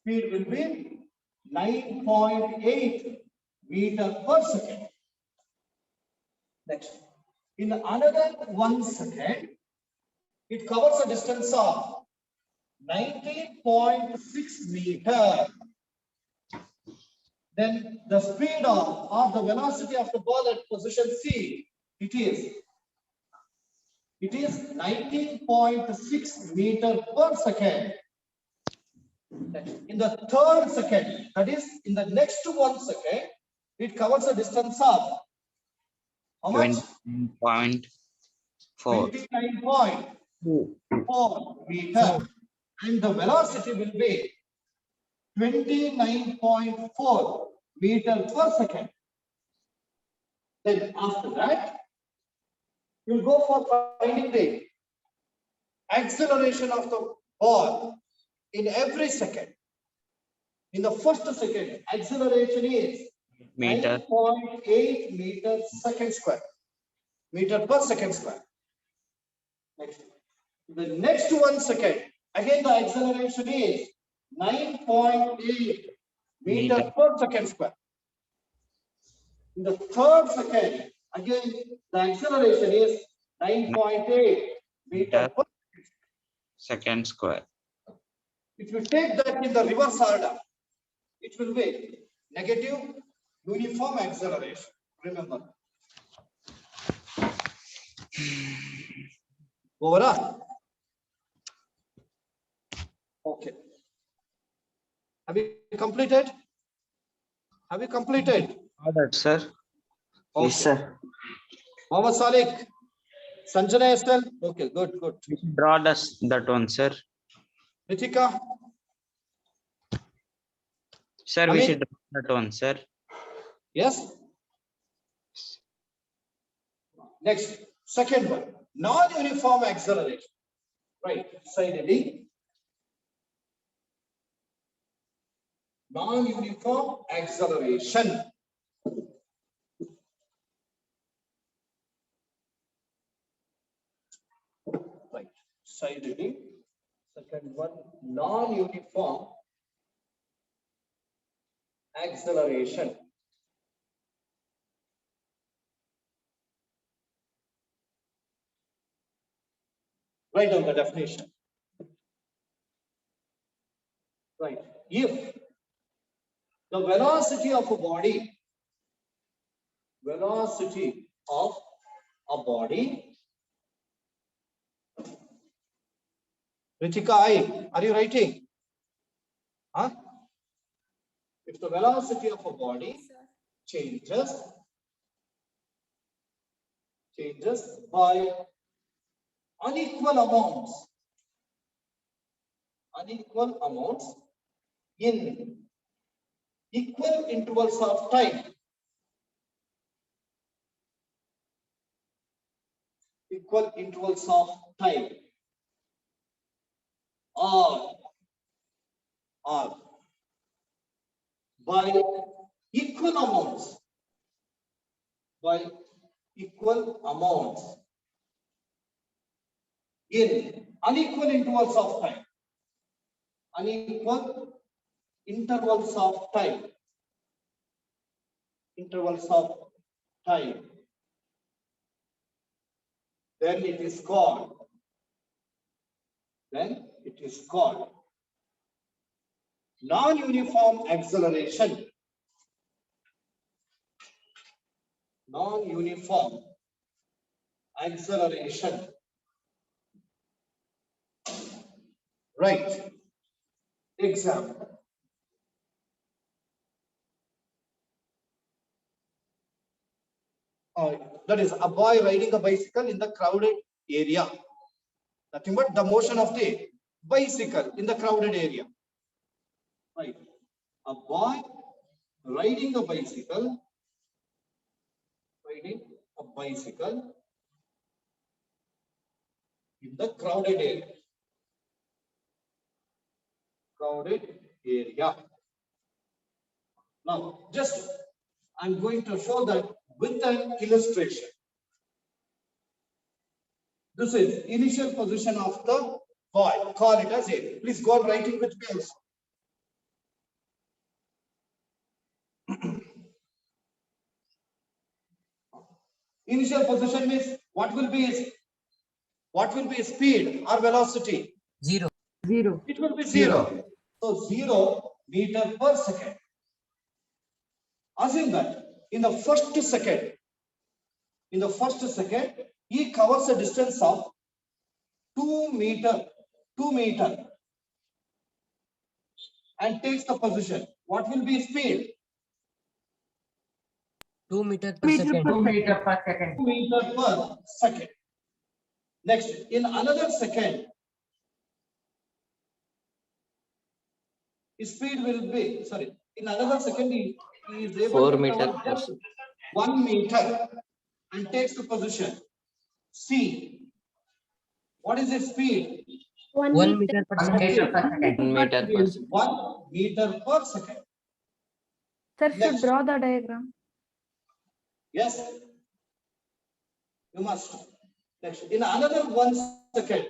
9.8 meter per second. Next, in another 1 second, it covers a distance of 19.6 meter. Then the speed of the velocity of the ball at position C, it is 19.6 meter per second. In the third second, that is in the next 1 second, it covers a distance of how much? 29.4. 29.4 meter. And the velocity will be 29.4 meter per second. Then after that, you'll go for finding the acceleration of the ball in every second. In the first second, acceleration is Meter. 9.8 meter second square. Meter per second square. Next. The next 1 second, again the acceleration is 9.8 meter per second square. In the third second, again the acceleration is 9.8 meter per Second square. If you take that in the reverse order, it will be negative uniform acceleration. Remember. Over. Okay. Have you completed? Have you completed? Ordered, sir. Okay. Yes, sir. Mohammed Salik, Sanjana Estel. Okay, good, good. Draw that one, sir. Ritika, Sir, we Amit? should draw that one, sir. yes. Next, second one, non-uniform acceleration. Right, side D. Non-uniform acceleration. Right, side D. Second one, non-uniform acceleration. Write down the definition. Right. If the velocity of a body, Ritika, are you writing? Huh? If the velocity of a body changes by unequal amounts in equal intervals of time. Equal intervals of time. Or by equal amounts. In unequal intervals of time. Unequal intervals of time. Then it is called non-uniform acceleration. Non-uniform acceleration. Right. Example. That is a boy riding a bicycle in the crowded area. Nothing but the motion of the bicycle in the crowded area. Right. A boy riding a bicycle in the crowded area. Now, just I'm going to show that with an illustration. This is initial position of the boy. Call it as A. Please go on writing with me also. Initial position means what will be his speed or velocity? Zero. It will be 0. So 0 meter per second. Assume that in the first second, he covers a distance of 2 meter and takes the position. What will be his speed? 2 meter per second. 2 meter per second. 2 meter per second. Next, in another second, speed will be, sorry, in another second he is able 4 to meter cover per just second. 1 meter and takes the position C. What is the speed? 1 1 meter. meter per second. 1 meter per second. 1 meter per second. Sir, Next. draw the diagram. Yes. You must. Next. In another 1 second,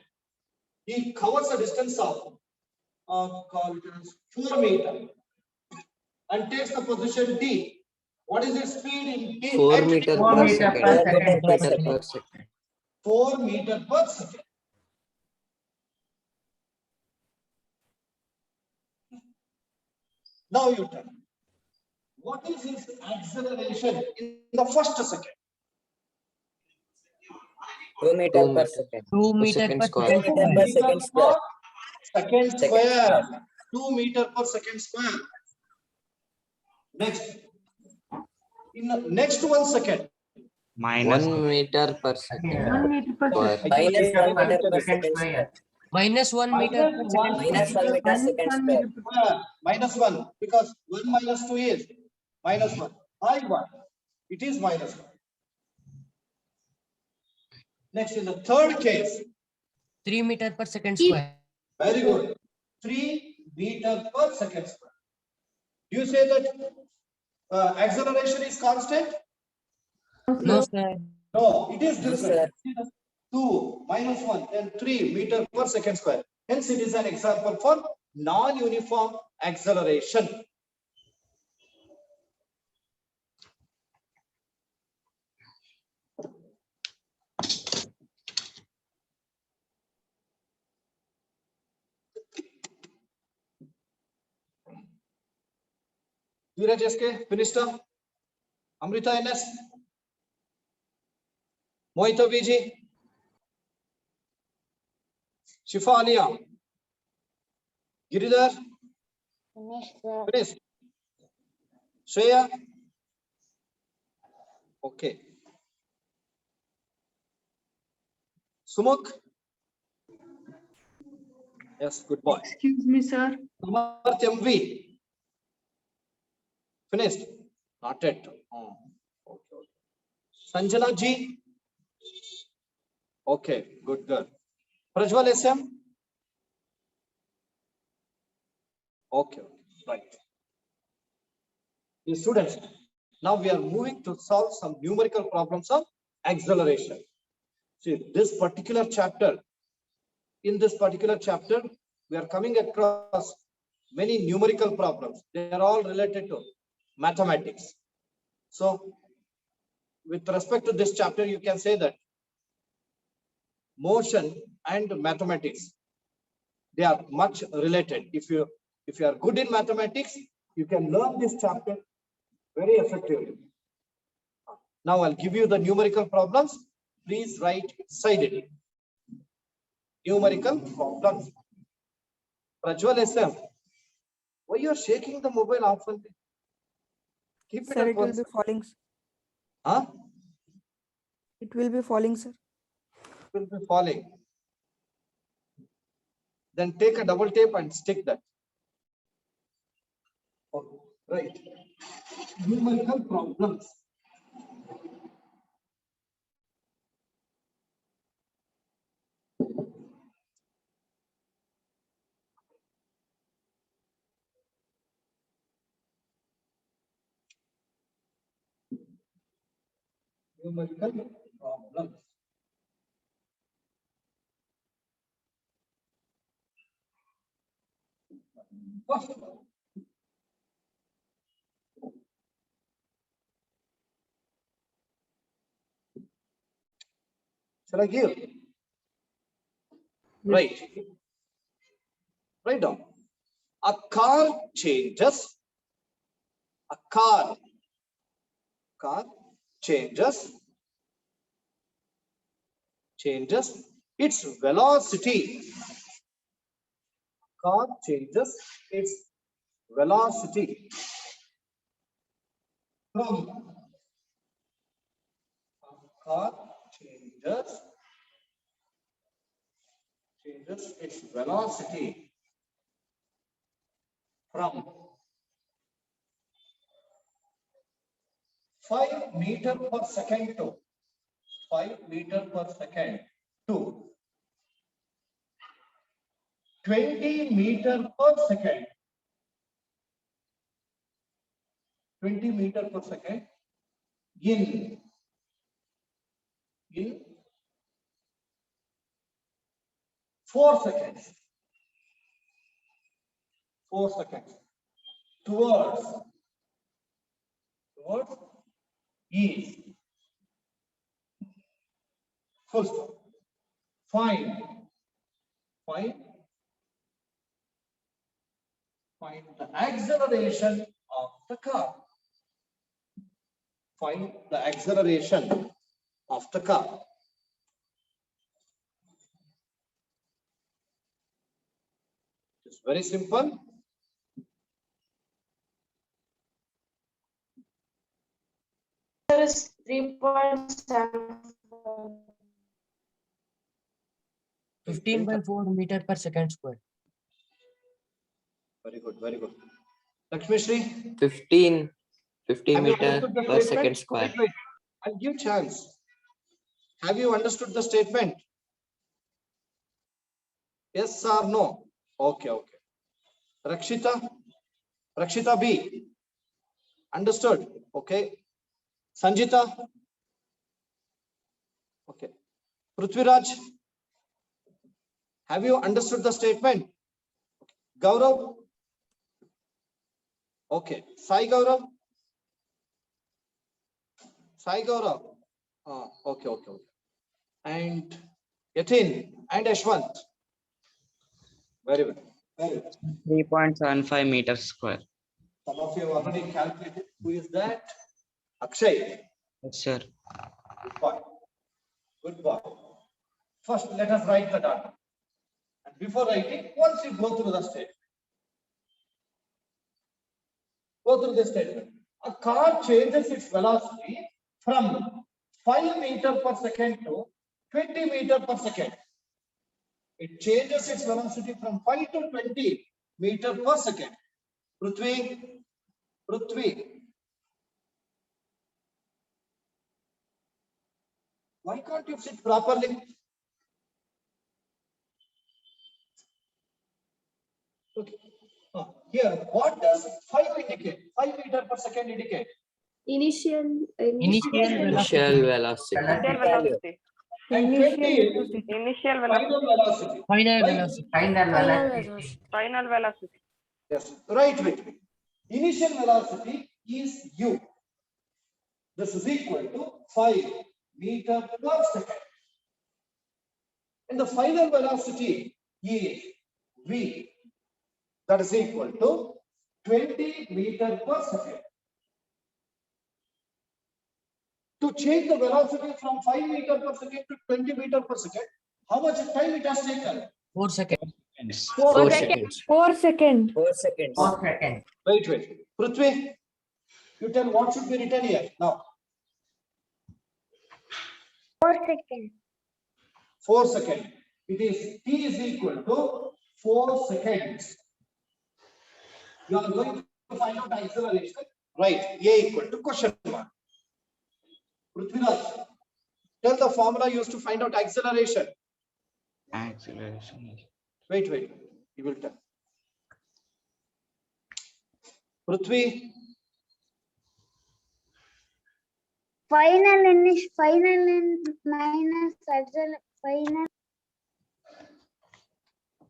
he covers a distance of call it as 4 meter and takes the position D. What is the speed in D? 4 at D? meter 4 per meter second. per 4 second. meter per second. 4 meter per second. Now you tell. What is his acceleration in the first second? 2 meter 2 per meter. second. 2 meter per 2 second. meter per second square. Second square. 2 meter per second square. Next. In the next 1 second. Minus 1 meter per second. 1 meter per Square. second. Minus 1 meter per Second second square. square. Minus 1 meter per Minus second. 1 Minus 1 meter Minus second 1 square. meter per square. Minus 1 because 1 minus 2 is minus 1. By 1. It is minus 1. Next in the third case. 3 meter per second square. Very good. 3 meter per second square. Do you say that acceleration is constant? No, sir. No, it is No, different. sir. 2 minus 1 and 3 meter per second square. Hence, it is an example for non-uniform acceleration. Dheeraj SK, finished up. Amrita NS. Mohita VG. Shifa Alia. Giridhar. Finished. Shreya. Okay. Sumuk. Yes, good boy. Excuse me, sir. Samarth MV. Finished? Not yet. Oh, okay. Sanjana G. Okay, good girl. Prajwal SM. Okay, right. Yes, students, now we are moving to solve some numerical problems of acceleration. See, this particular chapter, in this particular chapter, we are coming across many numerical problems. They are all related to mathematics. So, with respect to this chapter, you can say that motion and mathematics, they are much related. If you are good in mathematics, you can learn this chapter very effectively. Now I'll give you the numerical problems. Please write beside it. Numerical problems. Prajwal SM, why you are shaking the mobile often? Keep it Sir, at it will once. be falling. Huh? It will be falling, sir. It will be falling. Then take a double tape and stick that. Okay, right. Numerical problems. Numerical problems. First one. Shall I give? Right. Write down. A car changes. A car changes its velocity. Car changes its velocity from car changes its velocity from 5 meter per second to 5 meter per second to 20 meter per second. 20 meter per second in 4 seconds. 4 seconds towards east. Full stop. Find the acceleration of the car. Find the acceleration of the car. It's very simple. There is 3.7. 15/4 meter per second square. Very good, very good. Lakshmi Shri, 15 have you meter understood the per statement? second square. Wait. I'll give chance. Have you understood the statement? Yes or no? Okay, okay. Rakshita B. Understood? Okay. Sanjita. Okay. Prithviraj. Have you understood the statement? Gaurav. Okay. Sai Gaurav. Okay, okay, okay. And Yatin and Ashwant. Very good. Very good. 3.75 meters square. Some of you have already calculated. Who is that? Akshay. Yes, sir. Good boy. Good boy. First, let us write the data. And before writing, once you go through the statement. Go through the statement. A car changes its velocity from 5 meter per second to 20 meter per second. It changes its velocity from 5 to 20 meter per second. Prithvi. Why can't you sit properly? Okay. Here, what does 5 indicate? 5 meter per second indicate? Initial Initial velocity. Initial velocity. Initial velocity. And 20 is Initial final velocity. Final Right? velocity. Final velocity. Final velocity. Yes, right with me. Initial velocity is u. This is equal to 5 meter per second. And the final velocity is v. That is equal to 20 meter per second. To change the velocity from 5 meter per second to 20 meter per second, how much time it has taken? 4 seconds. 4 seconds. 4 seconds. 4 seconds. 4 seconds. Wait. Prithvi, you tell what should be written here now. 4 seconds. 4 seconds. It is t is equal to 4 seconds. You are going to find out acceleration. Right. A equal to question mark. Prithviraj, tell the formula used to find out acceleration. Acceleration. Wait. You will tell. Prithvi, Final and minus final.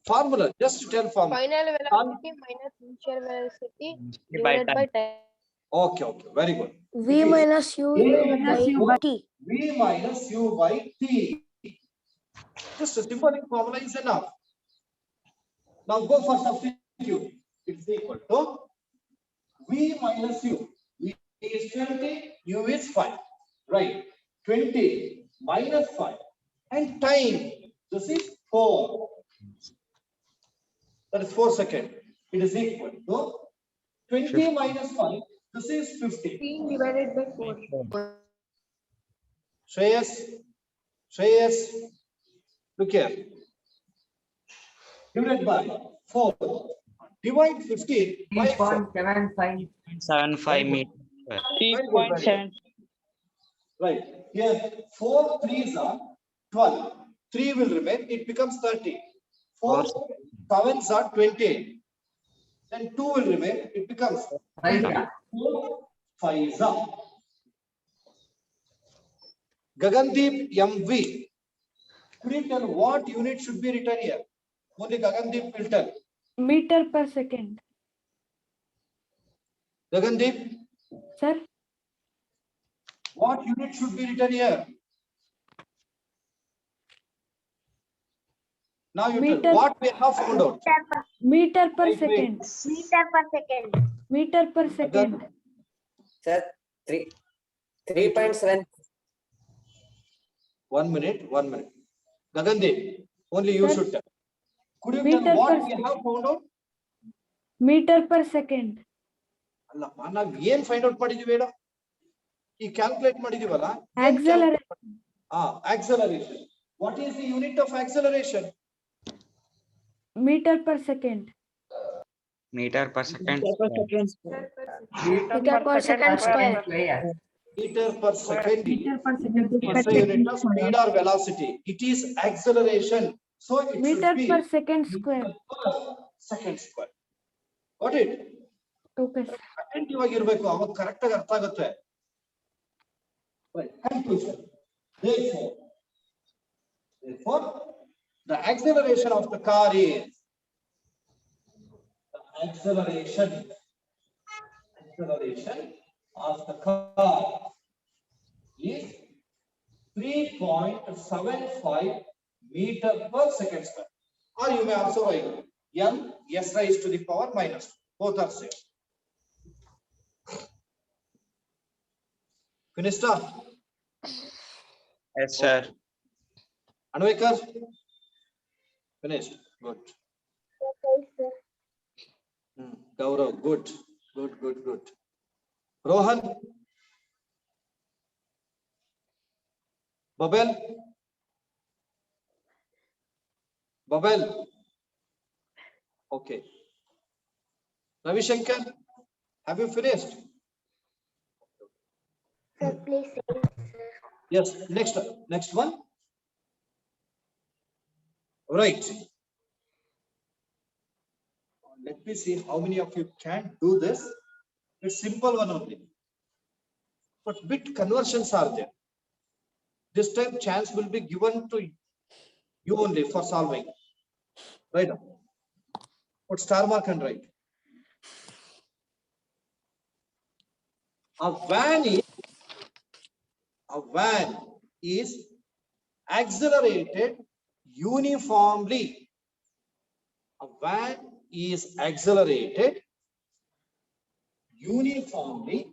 formula. Just tell formula. Final velocity minus initial velocity By divided by time. Okay. Very good. V minus u by t. V minus u by t. Just a simple formula is enough. Now go for substitute. It's equal to V minus u. V is 20, u is 5. Right. 20 minus 5. And time. This is 4. That is 4 seconds. It is equal to 20 minus 5. This is 50. 15 divided by 4. Shreyas, look here. Divided by 4. Divide 15 by 4. 3.75. 75 meters square. Very good, very good. Right. Here, 4 3s are 12. 3 will remain. It becomes 30. 4 7s are 28. Then 2 will remain. It becomes 20. 4 5s are. Gagandeep MV. Could you tell what unit should be written here? Only Gagandeep will tell. Meter per second. Gagandeep, Sir, what unit should be written here? Now you Meter. tell what we have found out. meter per Wait, wait. second. Meter per second. Sir, 3.7. 1 minute, 1 minute. Gagandeep, only you Sir. should tell. Could you Meter tell what per we have found out? Meter per second. ಅಲ್ಲಪ್ಪ ನಾವ್ ಏನ್ find out ಮಾಡಿದೀವಿ ಹೇಳು ಈ calculate ಮಾಡಿದೀವಲ್ಲ Acceleration. Acceleration what is the unit of acceleration Meter per second. Meter per second. Meter per second square. meter per second Meter per second. is the unit of speed or velocity. It is acceleration, so it Meter should be per second square. second square. Got it? Okay, sir. Attentive ಆಗಿರಬೇಕು ಅವಾಗ correct ಆಗಿ ಅರ್ಥ ಆಗುತ್ತೆ. Right. Conclusion. Therefore, the acceleration of the car is acceleration of the car is 3.75 meter per second square. Or you may also write m s raised to the power minus 2. Both are same. Finished? Yes, sir. Anvekar? Finished. Good. Gaurav, good. Good. Rohan? Babel? Okay. Ravi Shankar, have you finished? Sir, please say, sir. Yes, next one. Right. Let me see how many of you can do this. It's simple one only. But bit conversions are there. This time chance will be given to you only for solving. Right. Put star mark and write. A van is accelerated uniformly. A van is accelerated uniformly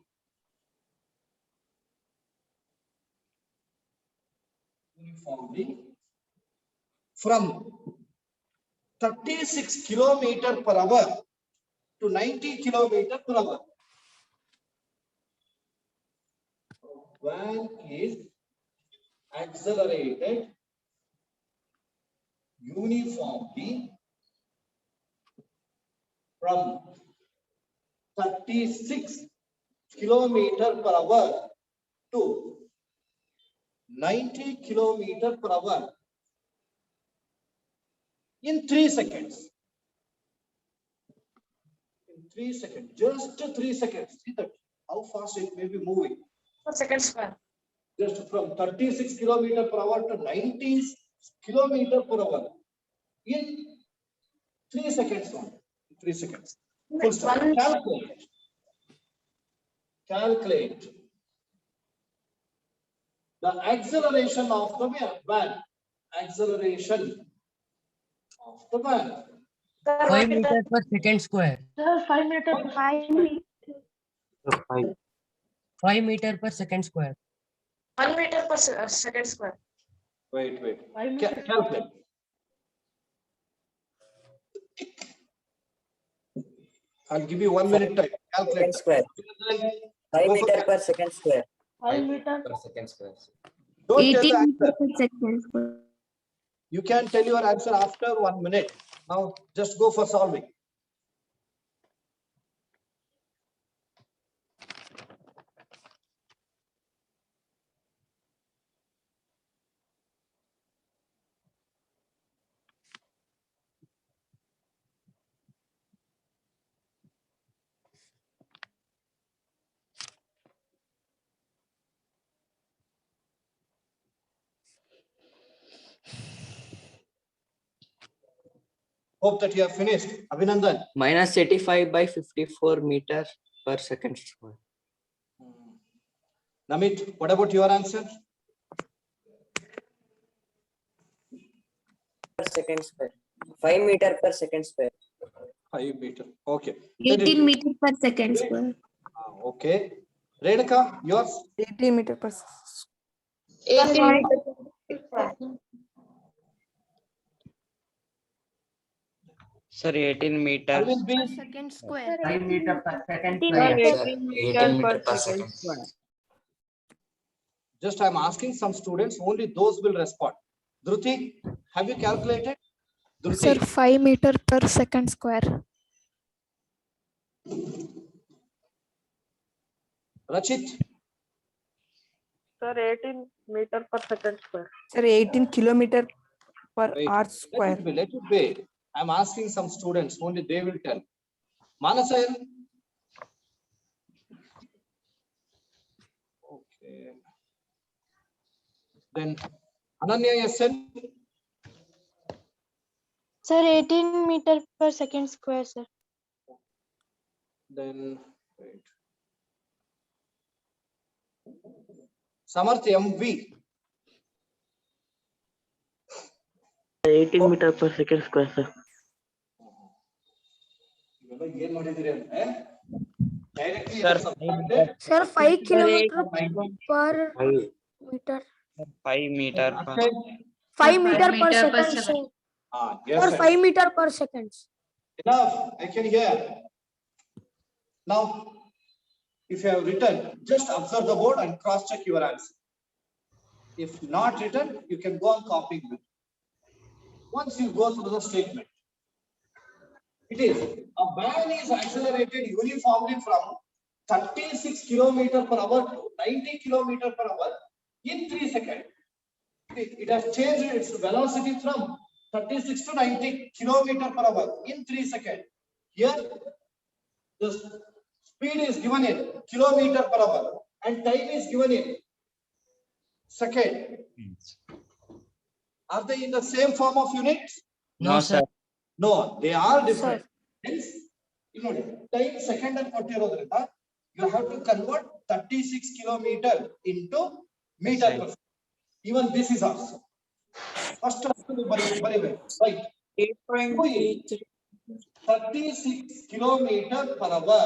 from 36 kilometer per hour to 90 kilometer per hour. Van is accelerated uniformly from 36 kilometer per hour to 90 kilometer per hour in 3 seconds. In 3 seconds, just 3 seconds. See that how fast it may be moving. Per second square. Just from 36 kilometer per hour to 90 kilometer per hour in 3 seconds. 3 seconds. Full stop. Calculate the acceleration of the van. Acceleration of the van. 5 meters per second square. Sir, 5 meter. 5 meter per second square. 1 meter per second square. Wait. Calculate. I'll give you 1 minute time. Calculate. Square. 5 meter per second square. 5 meter. Per second square. Don't tell the 18 answer. per second square. You can tell your answer after 1 minute. Now just go for solving. Hope that you have finished. Abhinandan. Minus 85 by 54 meter per second square. Namit, what about your answer? Per second square. 5 meter per second square. 5 meter. Okay. 18 meter per second square. Okay. Redaka, yours? 18 meter per s- 18 meter. Sir, 18 meter. Arvind B. Second square. 5 meter per second 18 square. Sir, 18 18 meter per second square. square. Just I'm asking some students, only those will respond. Dhruti, have you calculated? Sir, Dhruti, 5 meter per second square. Rachit, Sir, 18 meter per second square. Sir, 18 kilometer per Wait, hour let square. it be, let it be. I'm asking some students, only they will tell. Manasayan. Okay. Then Ananya SN, Sir, 18 meter per second square, sir. then wait. Samarth MV. 18 meter per second square, sir. ಏನ್ ಮಾಡಿದಿರಿ ಅಂದ್ರೆ directly Sir, Sir, 5 kilometer per 5. meter. 5 meter per. 5 meter per second. Sir. Yes, Sir, sir. 5 meter per second. Enough, I can hear. Now, if you have written, just observe the board and cross-check your answer. If not written, you can go on copying it. Once you go through the statement, it is a van is accelerated uniformly from 36 kilometer per hour to 90 kilometer per hour in 3 seconds. It has changed its velocity from 36 to 90 kilometer per hour in 3 seconds. Here, the speed is given in kilometer per hour and time is given in second. Are they in the same form of units? No, sir. No, they are different. Hence, you know, time second and koಟ್ಟಿರೋದ್ರಿಂದ you have to convert 36 kilometer into meter per second. Even this is also. First of all, very well. Right. 36 kilometer per hour.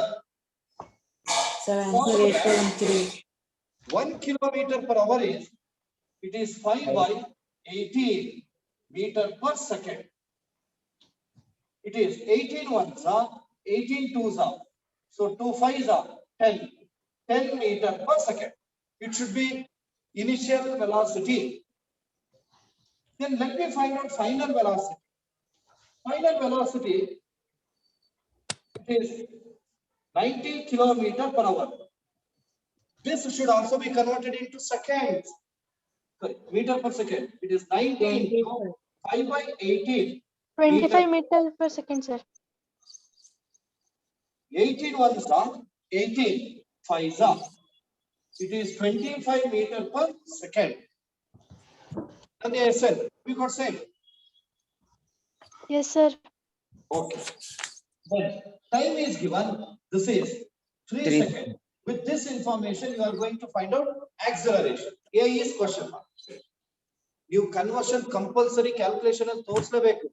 Sir, answer 8.3. 1 kilometer per hour is, it is 5 by 18 meter per second. It is 18 ones are 18 twos are. So 2 5s are 10 meter per second. It should be initial velocity. Then let me find out final velocity. Final velocity, it is 90 kilometer per hour. This should also be converted into seconds. Sorry, meter per second. It is 90 into 5 by 18. 25 meter per second, sir. 18 ones are 18 5s are. It is 25 meter per second. And the SL, we got same. Yes, sir. Okay. Then time is given. This is 3 Three. seconds. With this information, you are going to find out acceleration. A is question mark. You conversion compulsory calculation and ತೋರಿಸಲೇಬೇಕು.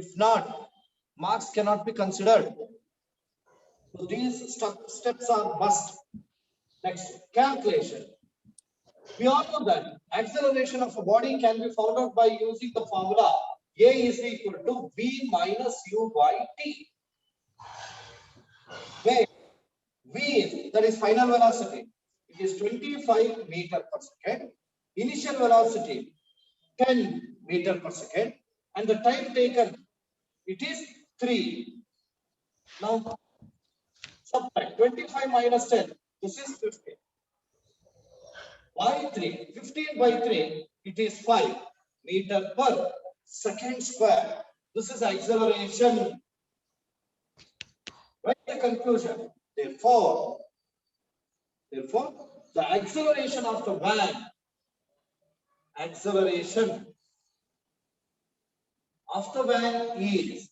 If not, marks cannot be considered. So these steps are must. Next, calculation. We all know that acceleration of a body can be found out by using the formula A is equal to V minus U by T. Where V is, that is final velocity. It is 25 meter per second. Initial velocity 10 meter per second. And the time taken, it is 3. Now, subtract 25 minus 10. This is 15. By 3, 15 by 3, it is 5 meter per second square. This is acceleration. Write the conclusion. Therefore, the acceleration of the van, acceleration of the van is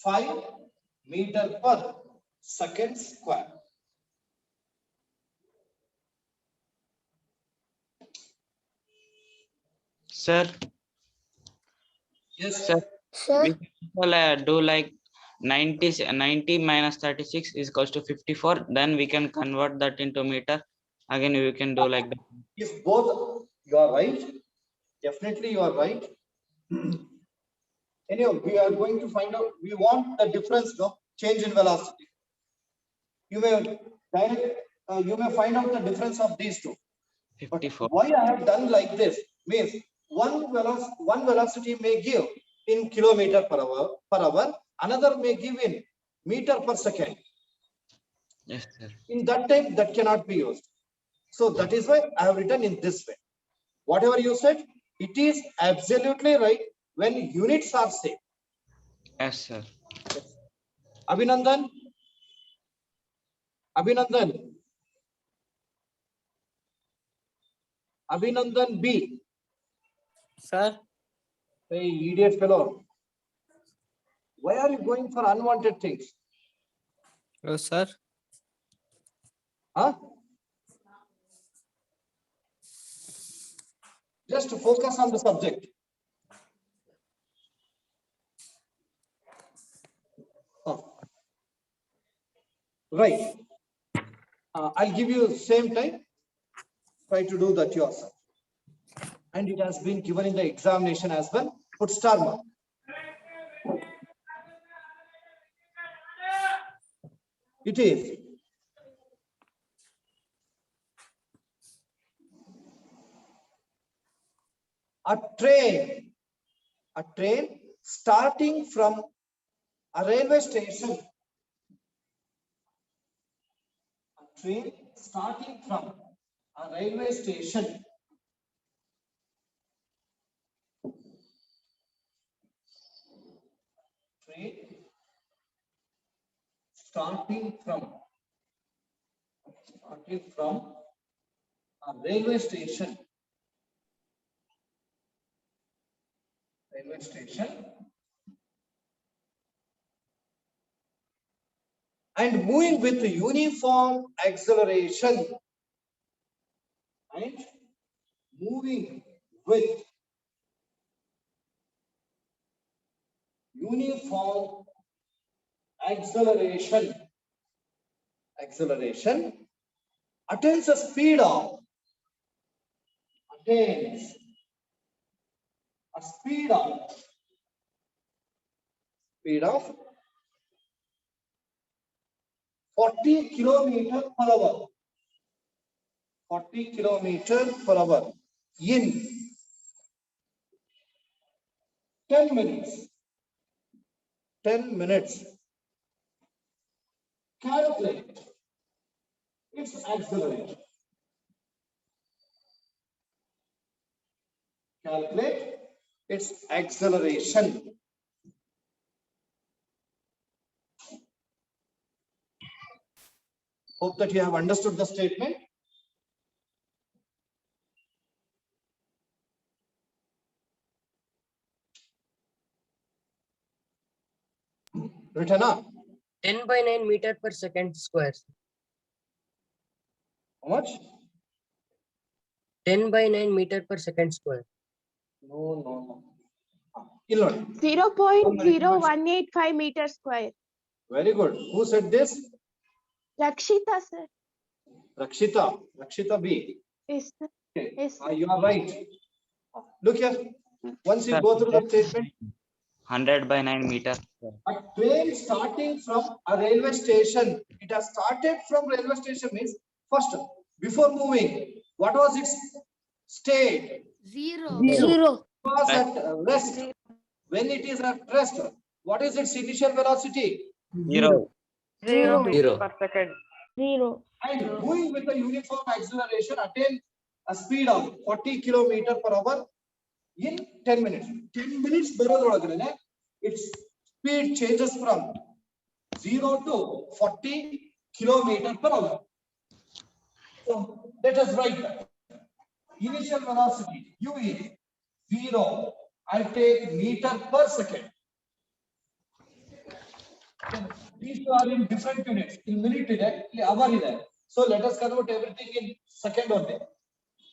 5 meter per second square. Sir, Yes, sir, Sir, we can do like 90 minus 36 is equals to 54. Then we can convert that into meter. Again, we can do like that. if both you are right, definitely you are right. Anyhow, we are going to find out, we want the difference, no change in velocity. You may you may find out the difference of these two. But 54. why I have done like this means one velocity may give in kilometer per hour, another may give in meter per second. Yes, sir. In that time, that cannot be used. So that is why I have written in this way. Whatever you said, it is absolutely right when units are same. Yes, sir. Abhinandan. Abhinandan. Abhinandan B. Sir, Hey, idiot fellow. Why are you going for unwanted things? oh, sir. Huh? Just focus on the subject. Oh. Right. I'll give you same time. Try to do that yourself. And it has been given in the examination as well. Put star mark. It is a train starting from a railway station. A train starting from a railway station. Train starting from a railway station. Railway station. And moving with uniform acceleration. And moving with uniform acceleration. Attains a speed of 40 kilometers per hour. 40 kilometers per hour in 10 minutes. 10 minutes. Calculate its acceleration. Calculate its acceleration. Hope that you have understood the statement. Written up. 10 by 9 meter per second square. How much? 10 by 9 meter per second square. No. 0.0185 meters square. Very good. Who said this? Rakshita, sir. Rakshita B. Yes, sir. Okay. Yes, sir. You are right. Look here. Once you go through the statement, 100 by 9 meter. a train starting from a railway station. It has started from railway station means first before moving. What was its state? zero. It was at rest. When it is at rest, what is its initial velocity? 0. 0 Zero. per second. 0. And moving with the uniform acceleration attain a speed of 40 kilometers per hour in 10 minutes. 10 minutes ಬರೋದ್ರೊಳಗಡೆ its speed changes from 0 to 40 kilometers per hour. So let us write that. Initial velocity u is 0. I take meter per second. These two are in different units. In minute hour is. So let us convert everything in second only.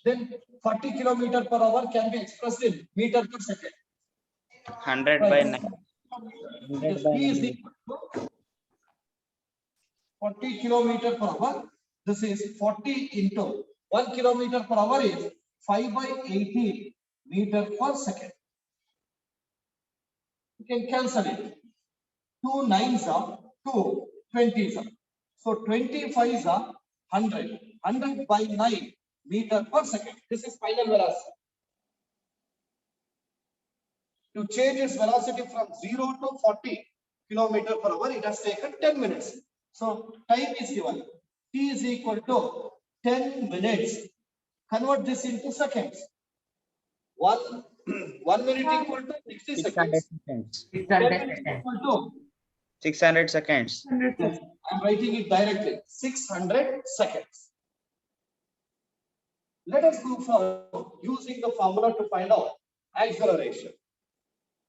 Then 40 kilometer per hour can be expressed in meter per second. 100 by 9. 100 by P is 9. equal to 40 kilometer per hour. This is 40 into 1 kilometer per hour is 5 by 18 meter per second. You can cancel it. 2 9s are 2 20s are. So 25s are 100. 100 by 9 meter per second. This is final velocity. To change its velocity from 0 to 40 kilometer per hour, it has taken 10 minutes. So time is given. T is equal to 10 minutes. Convert this into seconds. 1 minute equal to 60 seconds. 10 minutes equal to 600 seconds. Yes, I'm writing it directly. 600 seconds. Let us go for using the formula to find out acceleration.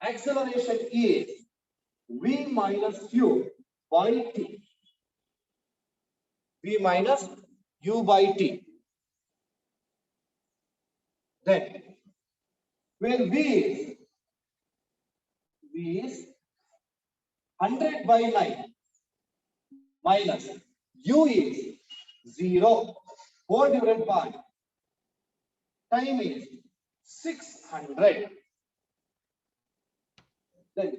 Acceleration is V minus U by T. V minus U by T. Then, where V is 100 by 9 minus U is 0 whole divided by time is 600. Then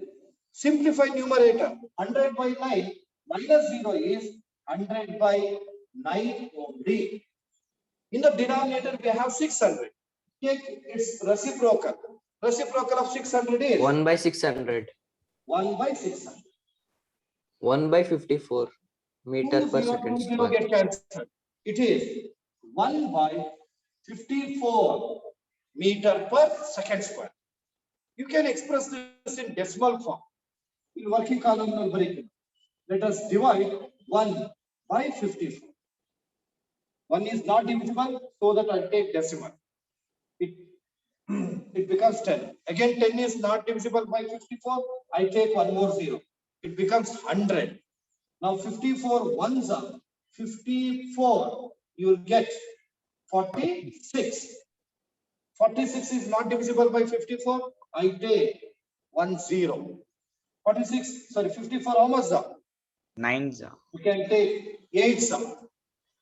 simplify numerator. 100 by 9 minus 0 is 100 by 9 only. In the denominator, we have 600. Take its reciprocal. Reciprocal of 600 is 1 by 600. 1 by 600. 1 by 54 meter per 0, second 0 square. get cancelled. It is 1 by 54 meter per second square. You can express this in decimal form. In working column number, let us divide 1 by 54. 1 is not divisible, so that I take decimal. It becomes 10. Again, 10 is not divisible by 54. I take one more 0. It becomes 100. Now 54 ones are 54. You will get 46. 46 is not divisible by 54. I take 1 0. 46, sorry, 54 how much are? 9s. You can take 8 some.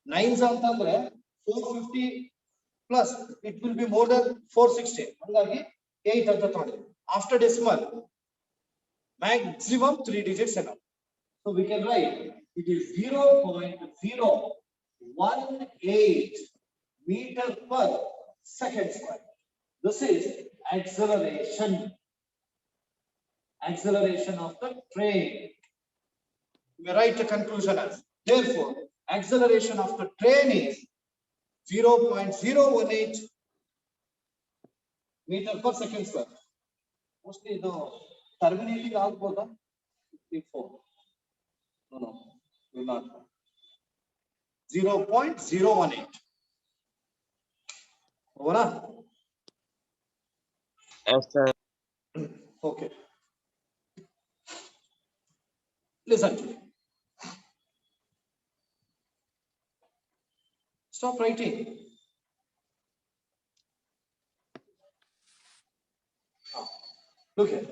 9s are 450 plus it will be more than 460. 8 at the top. After decimal, maximum 3 digits enough. So we can write it is 0.018 meter per second square. This is acceleration. Acceleration of the train. We write the conclusion as therefore acceleration of the train is 0.018 meter per second square. Mostly the terminating output 54. No, will not. 0.018. Over. Yes, sir. Okay. Listen to me. Stop writing. Look here.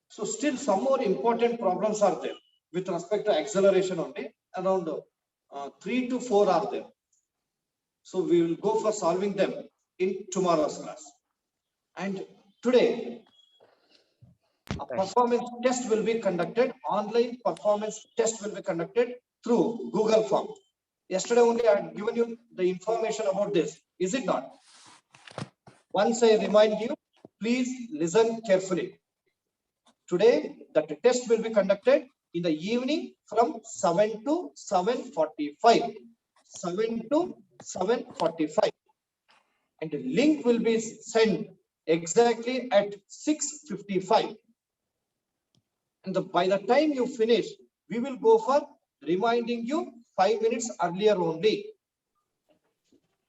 So still some more important problems are there with respect to acceleration only. Around 3 to 4 are there. So we will go for solving them in tomorrow's class. And today, a performance test will be conducted. Online performance test will be conducted through Google Form. Yesterday only I had given you the information about this. Is it not? Once I remind you, please listen carefully. Today, that test will be conducted in the evening from 7 to 7:45. 7 to 7:45. And the link will be sent exactly at 6:55. And by the time you finish, we will go for reminding you 5 minutes earlier only.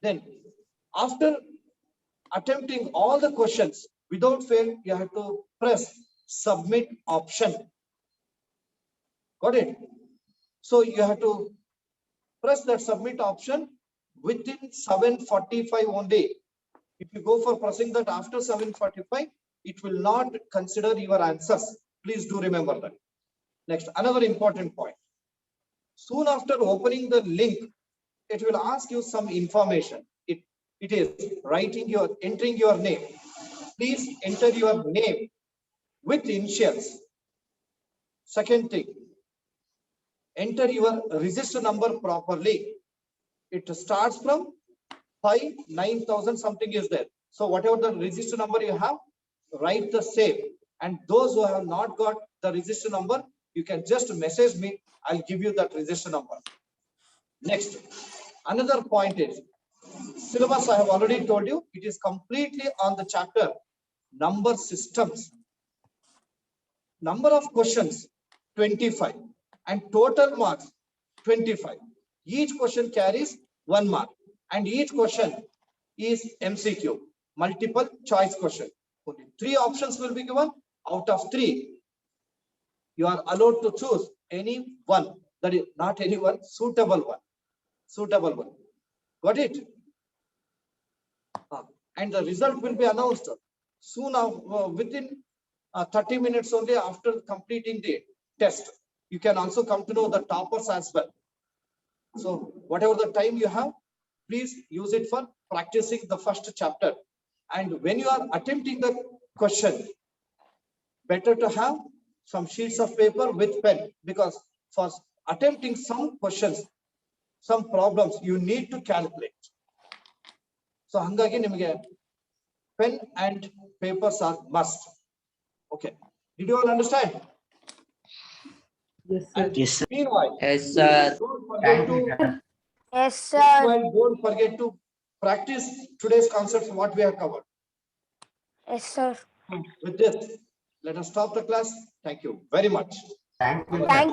Then, after attempting all the questions without fail, you have to press submit option. Got it? So you have to press that submit option within 7:45 only. If you go for pressing that after 7:45, it will not consider your answers. Please do remember that. Next, another important point. Soon after opening the link, it will ask you some information. It is entering your name. Please enter your name with initials. Second thing, enter your register number properly. It starts from 5,9,000 something is there. So whatever the register number you have, write the same. And those who have not got the register number, you can just message me. I'll give you that register number. Next, another point is syllabus. I have already told you it is completely on the chapter number systems. Number of questions 25 and total marks 25. Each question carries 1 mark and each question is MCQ, multiple choice question. Only 3 options will be given. Out of 3, you are allowed to choose any one. That is not any one, suitable one. Suitable one. Got it? And the result will be announced soon within 30 minutes only after completing the test. You can also come to know the toppers as well. So whatever the time you have, please use it for practicing the first chapter. And when you are attempting the question, better to have some sheets of paper with pen, because for attempting some questions, some problems, you need to calculate. So hangagi nimage pen and papers are must. Okay. Did you all understand? Yes, sir. And meanwhile, Yes, sir. don't forget to Yes, sir. meanwhile, don't forget to practice today's concepts, what we have covered. Yes, sir. With this, let us stop the class. Thank you very much. Thank you. Thank